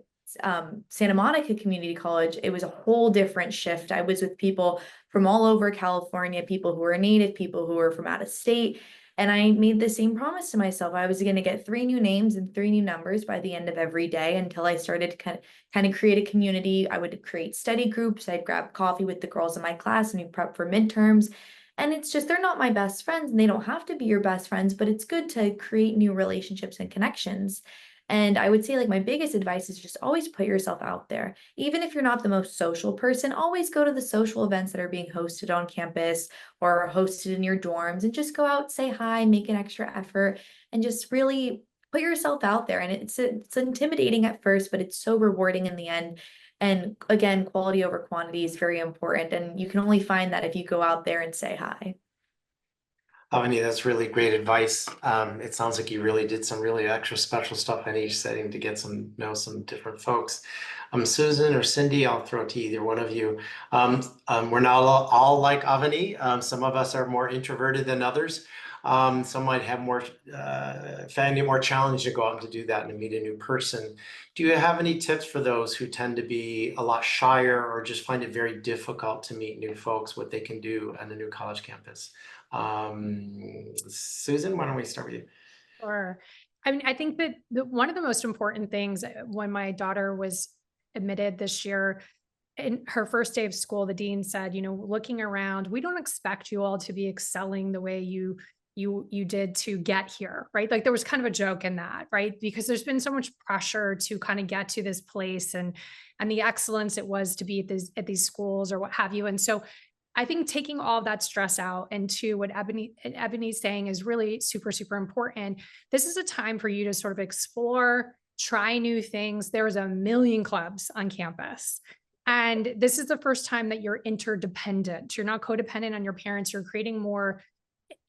Santa Monica Community College, it was a whole different shift. I was with people from all over California, people who were native, people who were from out of state. And I made the same promise to myself. I was going to get 3 new names and 3 new numbers by the end of every day, until I started to kind of create a community. I would create study groups. I'd grab coffee with the girls in my class and we prep for midterms. And it's just, they're not my best friends and they don't have to be your best friends, but it's good to create new relationships and connections. And I would say like my biggest advice is just always put yourself out there. Even if you're not the most social person, always go to the social events that are being hosted on campus or hosted in your dorms, and just go out, say hi, make an extra effort, and just really put yourself out there. And it's intimidating at first, but it's so rewarding in the end. And again, quality over quantity is very important. And you can only find that if you go out there and say hi. Avani, that's really great advice. It sounds like you really did some really extra special stuff in each setting to get know some different folks. Susan or Cindy, I'll throw it to either one of you. We're not all like Avani. Some of us are more introverted than others. Some might have more, find it more challenging to go out and to do that and to meet a new person. Do you have any tips for those who tend to be a lot shyer or just find it very difficult to meet new folks, what they can do on a new college campus? Susan, why don't we start with you? Sure. I mean, I think that one of the most important things when my daughter was admitted this year, in her first day of school, the dean said, you know, looking around, we don't expect you all to be excelling the way you did to get here, right? Like there was kind of a joke in that, right? Because there's been so much pressure to kind of get to this place and the excellence it was to be at these schools or what have you. And so I think taking all of that stress out into what Ebony's saying is really super, super important. This is a time for you to sort of explore, try new things. There's a million clubs on campus. And this is the first time that you're interdependent. You're not codependent on your parents. You're creating more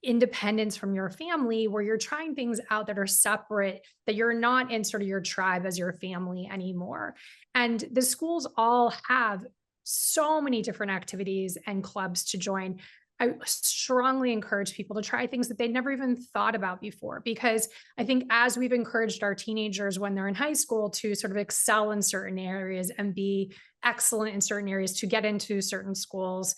independence from your family where you're trying things out that are separate, that you're not in sort of your tribe as your family anymore. And the schools all have so many different activities and clubs to join. I strongly encourage people to try things that they never even thought about before, because I think as we've encouraged our teenagers when they're in high school to sort of excel in certain areas and be excellent in certain areas to get into certain schools,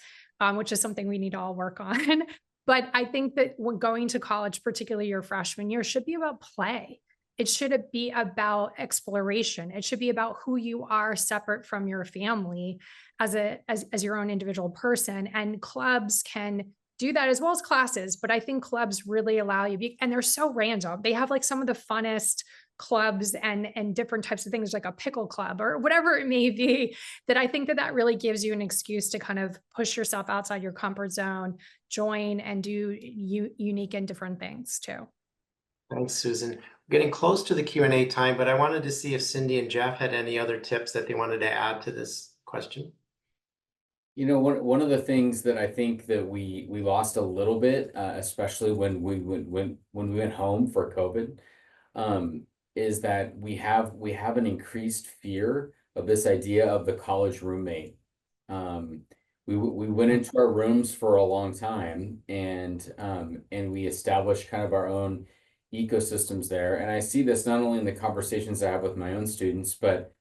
which is something we need to all work on. But I think that when going to college, particularly your freshman year, should be about play. It should be about exploration. It should be about who you are separate from your family as your own individual person. And clubs can do that as well as classes. But I think clubs really allow you, and they're so random. They have like some of the funnest clubs and different types of things like a pickle club or whatever it may be, that I think that really gives you an excuse to kind of push yourself outside your comfort zone, join and do unique and different things too. Thanks, Susan. We're getting close to the Q&A time, but I wanted to see if Cindy and Jeff had any other tips that they wanted to add to this question. You know, one of the things that I think that we lost a little bit, especially when we went home for COVID, is that we have an increased fear of this idea of the college roommate. We went into our rooms for a long time, and we established kind of our own ecosystems there. And I see this not only in the conversations I have with my own students, but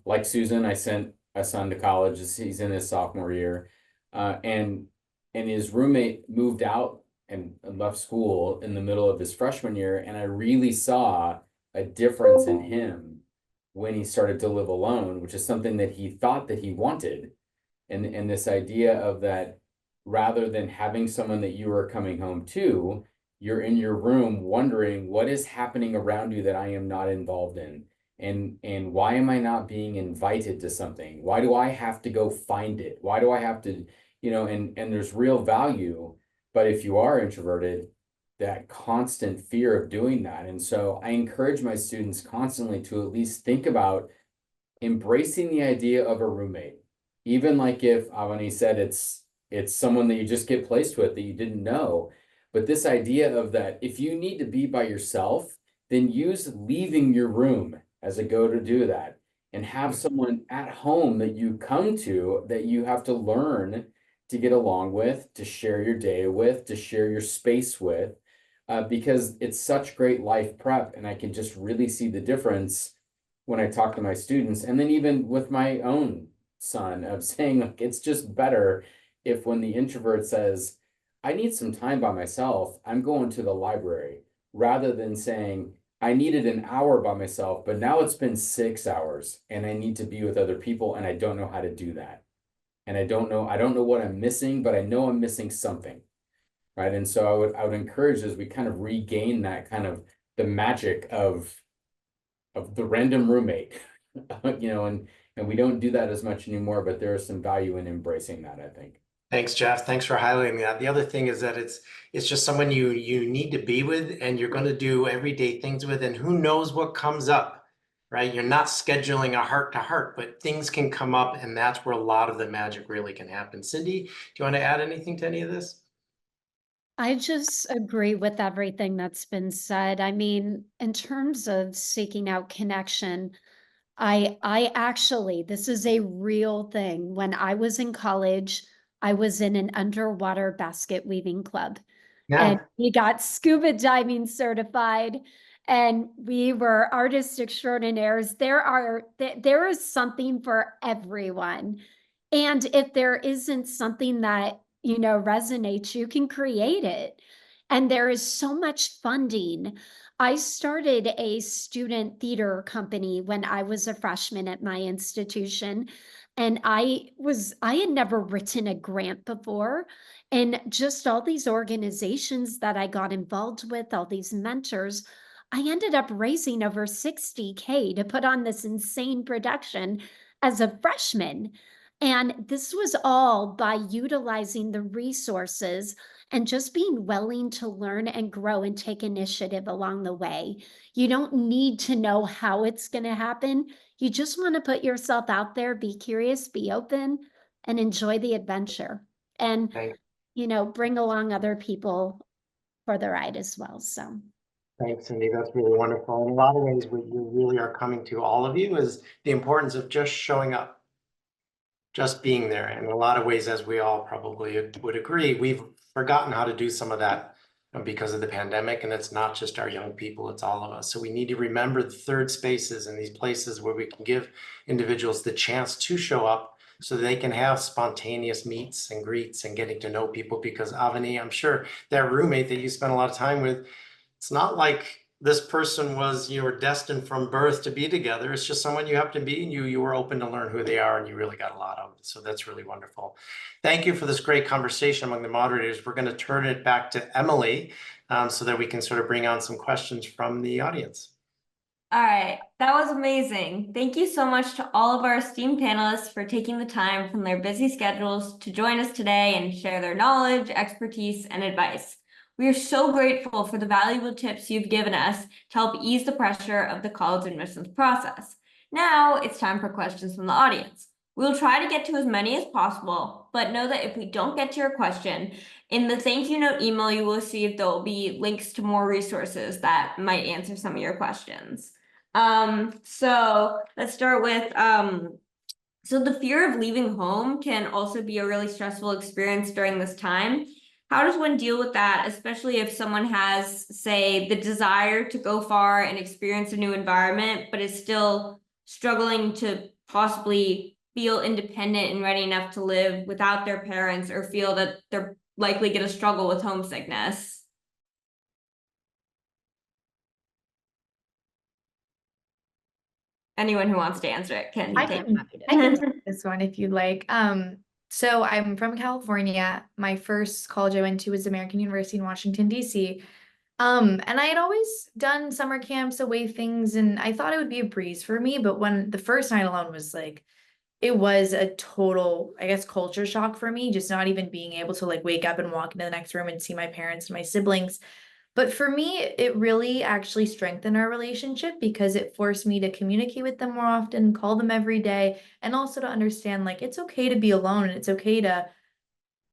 like Susan, I sent a son to college. He's in his sophomore year, and his roommate moved out and left school in the middle of his freshman year, and I really saw a difference in him when he started to live alone, which is something that he thought that he wanted. And this idea of that, rather than having someone that you are coming home to, you're in your room wondering what is happening around you that I am not involved in. And why am I not being invited to something? Why do I have to go find it? Why do I have to, you know, and there's real value, but if you are introverted, that constant fear of doing that. And so I encourage my students constantly to at least think about embracing the idea of a roommate. Even like if Avani said it's someone that you just get placed with that you didn't know, but this idea of that if you need to be by yourself, then use leaving your room as a go to do that, and have someone at home that you come to that you have to learn to get along with, to share your day with, to share your space with, because it's such great life prep. And I can just really see the difference when I talk to my students, and then even with my own son, of saying like, it's just better if when the introvert says, I need some time by myself, I'm going to the library, rather than saying, I needed an hour by myself, but now it's been 6 hours and I need to be with other people and I don't know how to do that. And I don't know what I'm missing, but I know I'm missing something. Right. And so I would encourage, as we kind of regain that kind of the magic of the random roommate, you know, and we don't do that as much anymore, but there is some value in embracing that, I think. Thanks, Jeff. Thanks for highlighting that. The other thing is that it's just someone you need to be with, and you're going to do everyday things with, and who knows what comes up, right? You're not scheduling a heart to heart, but things can come up, and that's where a lot of the magic really can happen. Cindy, do you want to add anything to any of this? I just agree with everything that's been said. I mean, in terms of seeking out connection, I actually, this is a real thing. When I was in college, I was in an underwater basket weaving club. And we got scuba diving certified, and we were artists extraordinaires. There is something for everyone. And if there isn't something that, resonates, you can create it. And there is so much funding. I started a student theater company when I was a freshman at my institution. And I had never written a grant before. And just all these organizations that I got involved with, all these mentors, I ended up raising over 60K to put on this insane production as a freshman. And this was all by utilizing the resources and just being willing to learn and grow and take initiative along the way. You don't need to know how it's going to happen. You just want to put yourself out there, be curious, be open, and enjoy the adventure. And, Thank- bring along other people for the ride as well. So. Thanks, Cindy. That's really wonderful. In a lot of ways, what you really are coming to, all of you, is the importance of just showing up, just being there. And in a lot of ways, as we all probably would agree, we've forgotten how to do some of that because of the pandemic. And it's not just our young people, it's all of us. So we need to remember the third spaces and these places where we can give individuals the chance to show up so they can have spontaneous meets and greets and getting to know people. Because Avani, I'm sure that roommate that you spent a lot of time with, it's not like this person was, you were destined from birth to be together. It's just someone you happen to be, and you were open to learn who they are, and you really got a lot of it. So that's really wonderful. Thank you for this great conversation among the moderators. We're going to turn it back to Emily so that we can sort of bring on some questions from the audience. All right, that was amazing. Thank you so much to all of our esteemed panelists for taking the time from their busy schedules to join us today and share their knowledge, expertise, and advice. We are so grateful for the valuable tips you've given us to help ease the pressure of the college admissions process. Now it's time for questions from the audience. We'll try to get to as many as possible, but know that if we don't get to your question, in the thank you note email you will receive, there will be links to more resources that might answer some of your questions. So let's start with, so the fear of leaving home can also be a really stressful experience during this time. How does one deal with that, especially if someone has, say, the desire to go far and experience a new environment, but is still struggling to possibly feel independent and ready enough to live without their parents, or feel that they're likely going to struggle with homesickness? Anyone who wants to answer it can I take can take this one if you'd like. So I'm from California. My first college I went to was American University in Washington, D.C. And I had always done summer camps, away things, and I thought it would be a breeze for me. But when the first night alone was like, it was a total, I guess, culture shock for me, just not even being able to like wake up and walk into the next room and see my parents and my siblings. But for me, it really actually strengthened our relationship because it forced me to communicate with them more often, call them every day, and also to understand like it's okay to be alone and it's okay to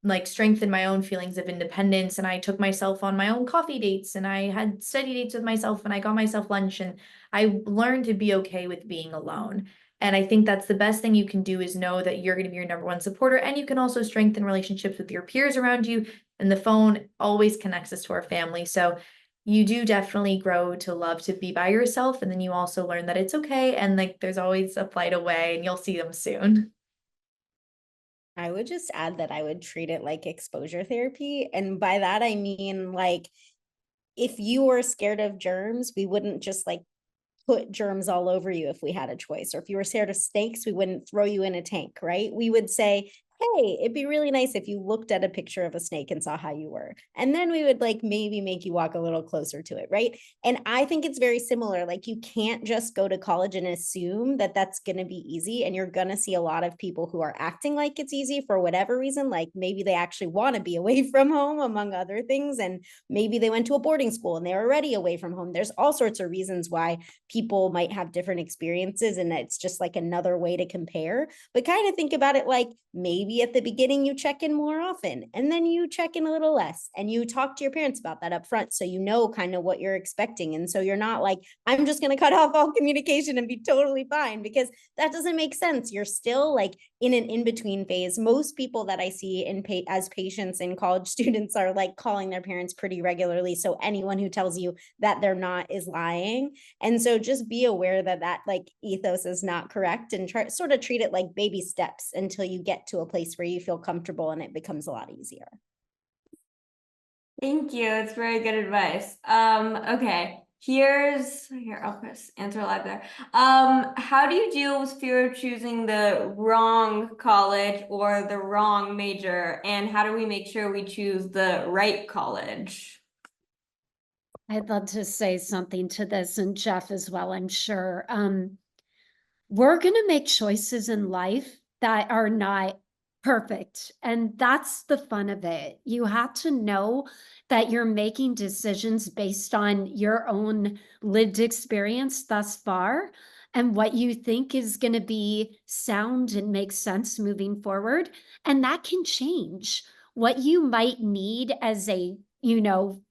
like strengthen my own feelings of independence. And I took myself on my own coffee dates and I had study dates with myself and I got myself lunch, and I learned to be okay with being alone. And I think that's the best thing you can do, is know that you're going to be your number one supporter, and you can also strengthen relationships with your peers around you. And the phone always connects us to our family. So you do definitely grow to love to be by yourself. And then you also learn that it's okay. And like, there's always a flight away and you'll see them soon. I would just add that I would treat it like exposure therapy. And by that, I mean, like, if you were scared of germs, we wouldn't just like put germs all over you if we had a choice. Or if you were scared of snakes, we wouldn't throw you in a tank, right? We would say, hey, it'd be really nice if you looked at a picture of a snake and saw how you were. And then we would like maybe make you walk a little closer to it, right? And I think it's very similar. Like, you can't just go to college and assume that that's going to be easy. And you're going to see a lot of people who are acting like it's easy for whatever reason. Like, maybe they actually want to be away from home, among other things. And maybe they went to a boarding school and they're already away from home. There's all sorts of reasons why people might have different experiences. And it's just like another way to compare. But kind of think about it like, maybe maybe at the beginning you check in more often, and then you check in a little less, and you talk to your parents about that up front, so you know kind of what you're expecting. And so you're not like, I'm just going to cut off all communication and be totally fine, because that doesn't make sense. You're still like in an in-between phase. Most people that I see as patients and college students are like calling their parents pretty regularly. So anyone who tells you that they're not is lying. And so just be aware that that like ethos is not correct, and try sort of treat it like baby steps until you get to a place where you feel comfortable and it becomes a lot easier. Thank you. It's very good advice. Okay. Here, I'll press answer live there. How do you deal with fear of choosing the wrong college or the wrong major? And how do we make sure we choose the right college? I'd love to say something to this, and Jeff as well, I'm sure. We're going to make choices in life that are not perfect. And that's the fun of it. You have to know that you're making decisions based on your own lived experience thus far and what you think is going to be sound and make sense moving forward. And that can change. What you might need as a,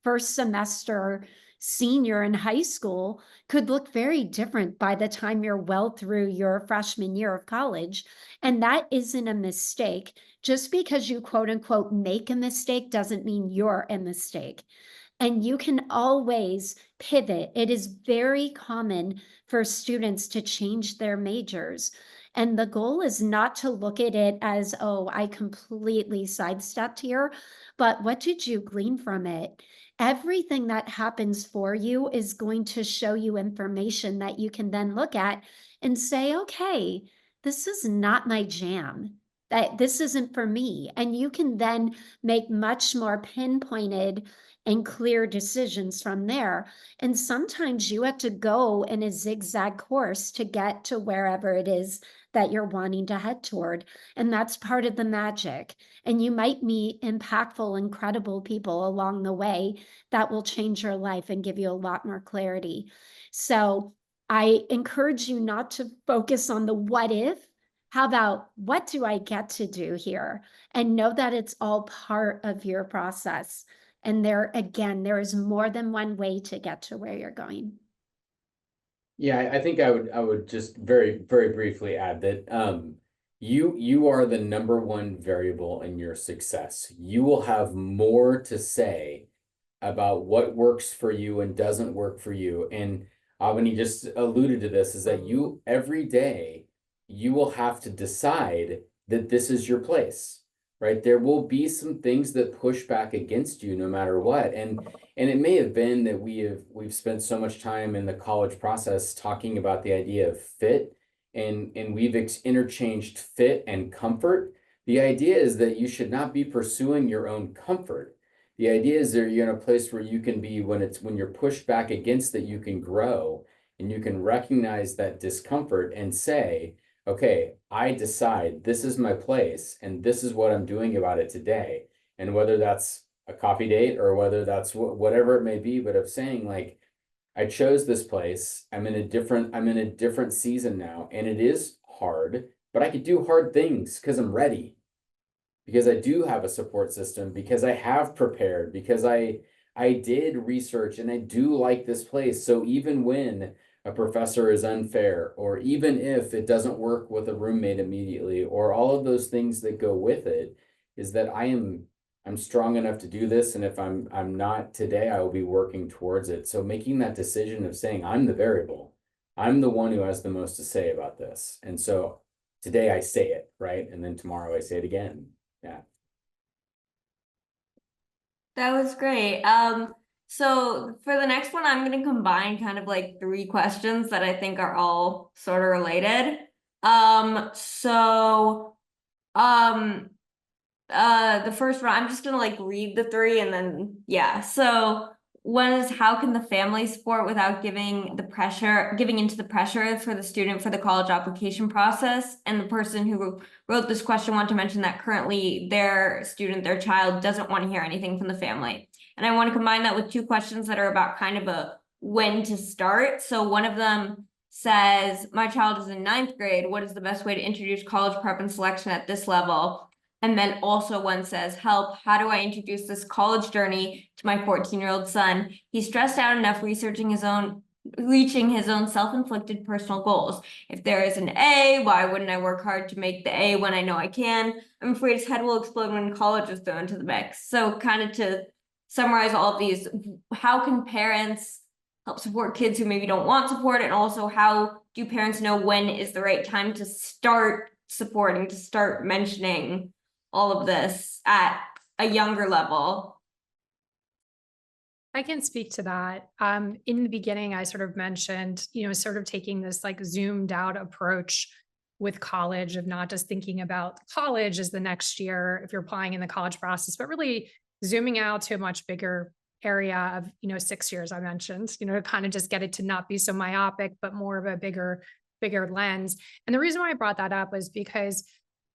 first semester senior in high school could look very different by the time you're well through your freshman year of college. And that isn't a mistake. Just because you quote unquote make a mistake doesn't mean you're a mistake. And you can always pivot. It is very common for students to change their majors. And the goal is not to look at it as, oh, I completely sidestepped here, but what did you glean from it? Everything that happens for you is going to show you information that you can then look at and say, okay, this is not my jam, that this isn't for me. And you can then make much more pinpointed and clear decisions from there. And sometimes you have to go in a zigzag course to get to wherever it is that you're wanting to head toward. And that's part of the magic. And you might meet impactful, incredible people along the way that will change your life and give you a lot more clarity. So I encourage you not to focus on the what if. How about what do I get to do here? And know that it's all part of your process. And there is more than one way to get to where you're going. Yeah, I think I would just very, very briefly add that you are the number one variable in your success. You will have more to say about what works for you and doesn't work for you. And Avani just alluded to this, is that you every day you will have to decide that this is your place, right? There will be some things that push back against you no matter what. And it may have been that we've spent so much time in the college process talking about the idea of fit, and we've interchanged fit and comfort. The idea is that you should not be pursuing your own comfort. The idea is that you're in a place where you can be, when you're pushed back against it, you can grow and you can recognize that discomfort and say, okay, I decide this is my place and this is what I'm doing about it today. And whether that's a coffee date or whether that's whatever it may be, but of saying like, I chose this place. I'm in a different season now, and it is hard, but I could do hard things because I'm ready. Because I do have a support system, because I have prepared, because I did research and I do like this place. So even when a professor is unfair, or even if it doesn't work with a roommate immediately, or all of those things that go with it, is that I'm strong enough to do this. And if I'm not today, I will be working towards it. So making that decision of saying I'm the variable, I'm the one who has the most to say about this. And so today I say it, right? And then tomorrow I say it again. Yeah. That was great. So for the next one, I'm going to combine kind of like 3 questions that I think are all sort of related. The first one, I'm just going to like read the 3 and then, yeah. So one is, how can the family support without giving into the pressure for the student for the college application process? And the person who wrote this question wanted to mention that currently their child doesn't want to hear anything from the family. And I want to combine that with 2 questions that are about kind of a when to start. So one of them says, my child is in 9th grade. What is the best way to introduce college prep and selection at this level? And then also one says, help, how do I introduce this college journey to my 14-year-old son? He's stressed out enough reaching his own self-inflicted personal goals. If there is an A, why wouldn't I work hard to make the A when I know I can? I'm afraid his head will explode when college is thrown into the mix. So kind of to summarize all of these, how can parents help support kids who maybe don't want support? And also, how do parents know when is the right time to start supporting, to start mentioning all of this at a younger level? I can speak to that. In the beginning, I sort of mentioned, sort of taking this like zoomed out approach with college of not just thinking about college as the next year if you're applying in the college process, but really zooming out to a much bigger area of, 6 years I mentioned, to kind of just get it to not be so myopic, but more of a bigger lens. And the reason why I brought that up was because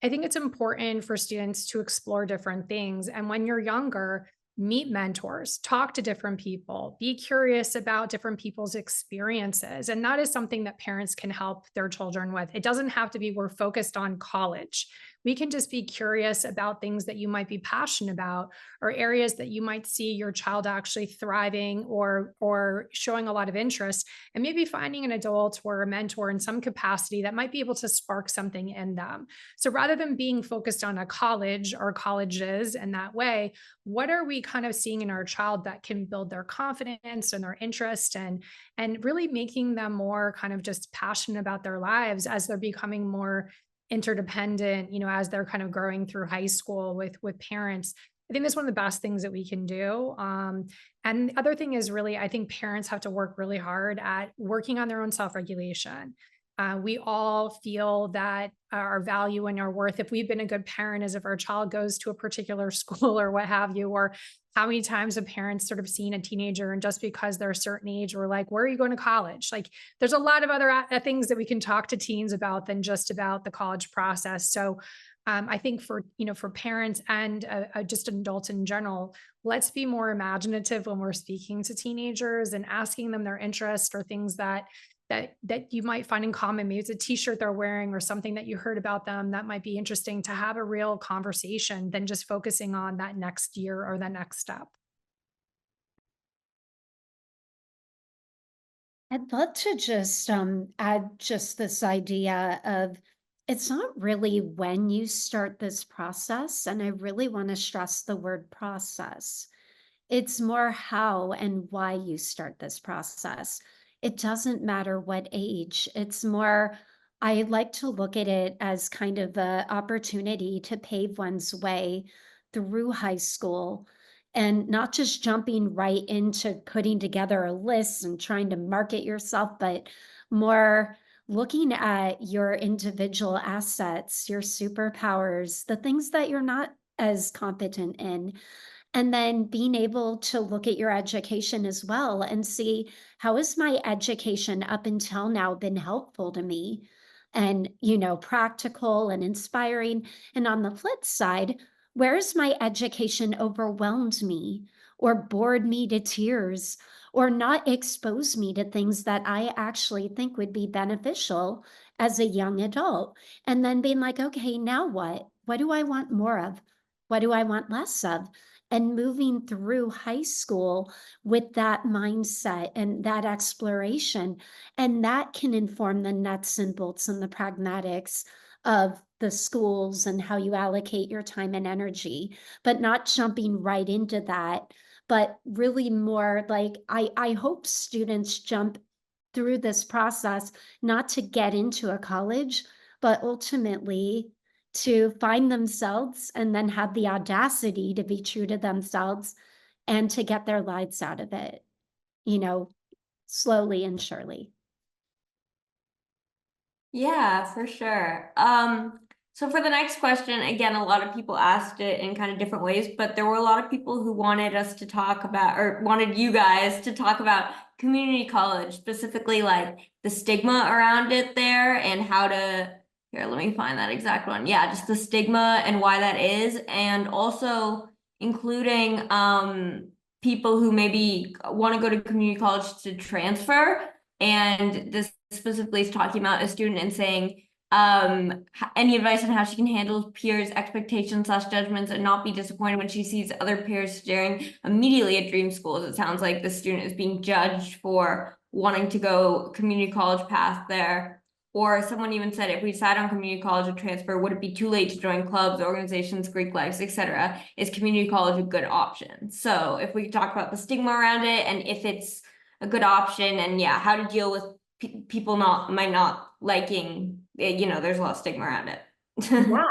I think it's important for students to explore different things. And when you're younger, meet mentors, talk to different people, be curious about different people's experiences. And that is something that parents can help their children with. It doesn't have to be we're focused on college. We can just be curious about things that you might be passionate about, or areas that you might see your child actually thriving or showing a lot of interest, and maybe finding an adult or a mentor in some capacity that might be able to spark something in them. So rather than being focused on a college or colleges in that way, what are we kind of seeing in our child that can build their confidence and their interest, and really making them more kind of just passionate about their lives as they're becoming more interdependent, as they're kind of growing through high school with parents. I think that's one of the best things that we can do. And the other thing is really, I think parents have to work really hard at working on their own self-regulation. We all feel that our value and our worth, if we've been a good parent, is if our child goes to a particular school or what have you, or how many times have parents sort of seen a teenager and just because they're a certain age, we're like, where are you going to college? Like, there's a lot of other things that we can talk to teens about than just about the college process. So I think for parents and just adults in general, let's be more imaginative when we're speaking to teenagers and asking them their interest or things that you might find in common. Maybe it's a t-shirt they're wearing or something that you heard about them that might be interesting, to have a real conversation than just focusing on that next year or that next step. I'd love to just add just this idea of, it's not really when you start this process, and I really want to stress the word process. It's more how and why you start this process. It doesn't matter what age. It's more, I like to look at it as kind of an opportunity to pave one's way through high school, and not just jumping right into putting together a list and trying to market yourself, but more looking at your individual assets, your superpowers, the things that you're not as competent in, and then being able to look at your education as well and see, how has my education up until now been helpful to me and, practical and inspiring? And on the flip side, where's my education overwhelmed me or bored me to tears or not exposed me to things that I actually think would be beneficial as a young adult? And then being like, okay, now what? What do I want more of? What do I want less of? And moving through high school with that mindset and that exploration. And that can inform the nuts and bolts and the pragmatics of the schools and how you allocate your time and energy, but not jumping right into that, but really more like, I hope students jump through this process, not to get into a college, but ultimately to find themselves and then have the audacity to be true to themselves and to get their lives out of it, slowly and surely. Yeah, for sure. So for the next question, again, a lot of people asked it in kind of different ways, but there were a lot of people who wanted us to talk about, or wanted you guys to talk about community college, specifically like the stigma around it there and how to, here, let me find that exact one. Yeah, just the stigma and why that is, and also including people who maybe want to go to community college to transfer. And this specifically is talking about a student and saying, Any advice on how she can handle peers' expectations / judgments and not be disappointed when she sees other peers staring immediately at dream schools? It sounds like the student is being judged for wanting to go community college path there. Or someone even said, if we decide on community college or transfer, would it be too late to join clubs, organizations, Greek lives, etc.? Is community college a good option? So if we could talk about the stigma around it and if it's a good option, and yeah, how to deal with people might not liking it, there's a lot of stigma around it. Yeah.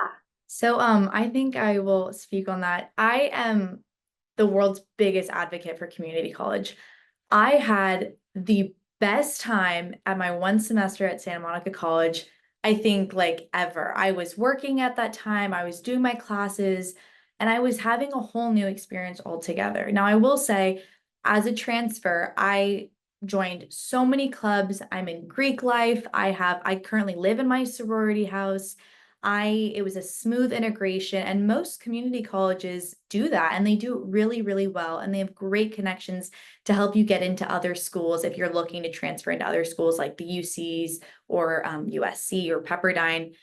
So I think I will speak on that. I am the world's biggest advocate for community college. I had the best time at my one semester at Santa Monica College, I think like ever. I was working at that time, I was doing my classes, and I was having a whole new experience altogether. Now, I will say, as a transfer, I joined so many clubs. I'm in Greek life. I currently live in my sorority house. It was a smooth integration, and most community colleges do that, and they do it really, really well. And they have great connections to help you get into other schools if you're looking to transfer into other schools like the UCs or USC or Pepperdine.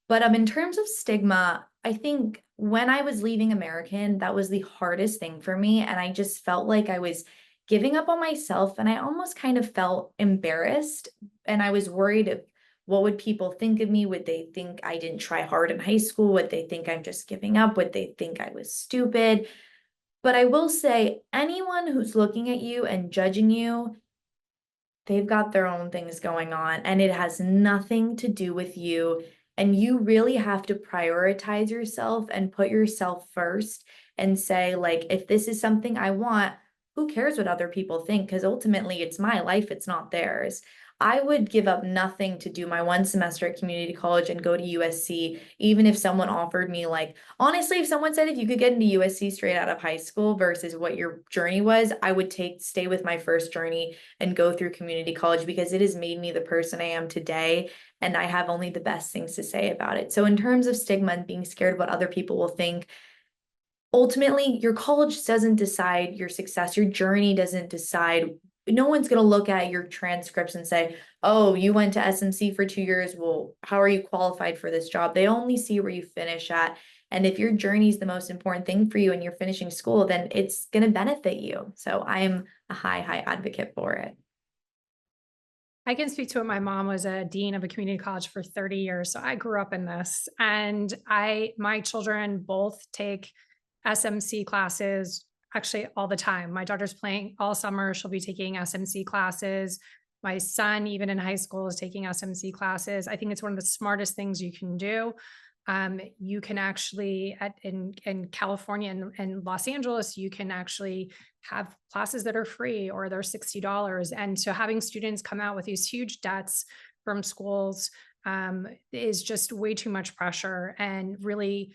But in terms of stigma, I think when I was leaving American, that was the hardest thing for me. And I just felt like I was giving up on myself, and I almost kind of felt embarrassed. And I was worried of what would people think of me? Would they think I didn't try hard in high school? Would they think I'm just giving up? Would they think I was stupid? But I will say, anyone who's looking at you and judging you, they've got their own things going on, and it has nothing to do with you. And you really have to prioritize yourself and put yourself first and say, like, if this is something I want, who cares what other people think? Because ultimately, it's my life, it's not theirs. I would give up nothing to do my one semester at community college and go to USC, even if someone offered me, like, honestly, if someone said if you could get into USC straight out of high school versus what your journey was, I would stay with my first journey and go through community college, because it has made me the person I am today. And I have only the best things to say about it. So in terms of stigma and being scared of what other people will think, ultimately, your college doesn't decide your success. Your journey doesn't decide. No one's going to look at your transcripts and say, oh, you went to SMC for 2 years. Well, how are you qualified for this job? They only see where you finish at. And if your journey is the most important thing for you and you're finishing school, then it's going to benefit you. So I'm a high advocate for it. I can speak to it. My mom was a dean of a community college for 30 years. So I grew up in this, and my children both take SMC classes actually all the time. My daughter's playing all summer. She'll be taking SMC classes. My son, even in high school, is taking SMC classes. I think it's one of the smartest things you can do. You can actually in California and Los Angeles, you can actually have classes that are free or they're $60. And so having students come out with these huge debts from schools is just way too much pressure. And really,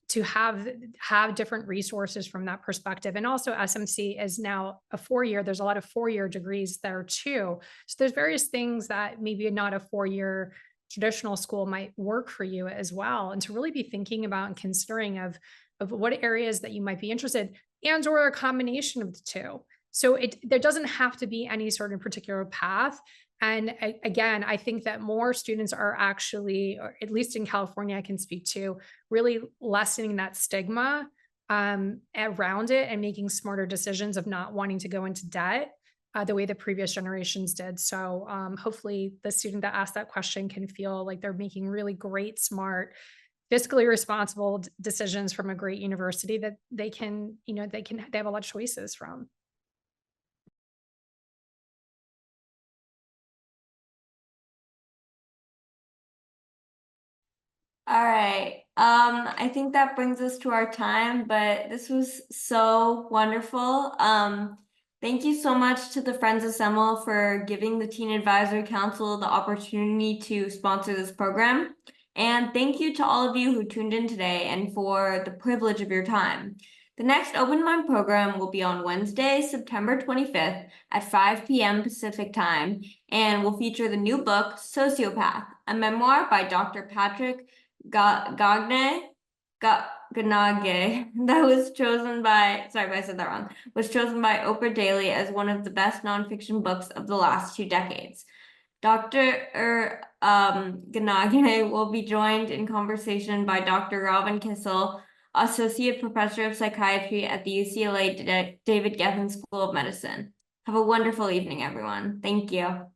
to have different resources from that perspective. And also SMC is now a 4-year. There's a lot of 4-year degrees there too. So there's various things that maybe not a 4-year traditional school might work for you as well. And to really be thinking about and considering of what areas that you might be interested, and or a combination of the two. So there doesn't have to be any sort of particular path. And again, I think that more students are actually, or at least in California, I can speak to, really lessening that stigma around it and making smarter decisions of not wanting to go into debt the way the previous generations did. So hopefully the student that asked that question can feel like they're making really great, smart, fiscally responsible decisions from a great university that they have a lot of choices from. All right. I think that brings us to our time, but this was so wonderful. Thank you so much to the Friends of Semel for giving the Teen Advisory Council the opportunity to sponsor this program. And thank you to all of you who tuned in today and for the privilege of your time. The next Open Mind program will be on Wednesday, September 25th at 5 p.m. Pacific time, and will feature the new book, Sociopath, a memoir by Dr. Patrick Gagne that was chosen by, sorry if I said that wrong, was chosen by Oprah Daily as one of the best nonfiction books of the last 2 decades. Dr. Ganagane will be joined in conversation by Dr. Robin Kissel, Associate Professor of Psychiatry at the UCLA David Geffen School of Medicine. Have a wonderful evening, everyone. Thank you.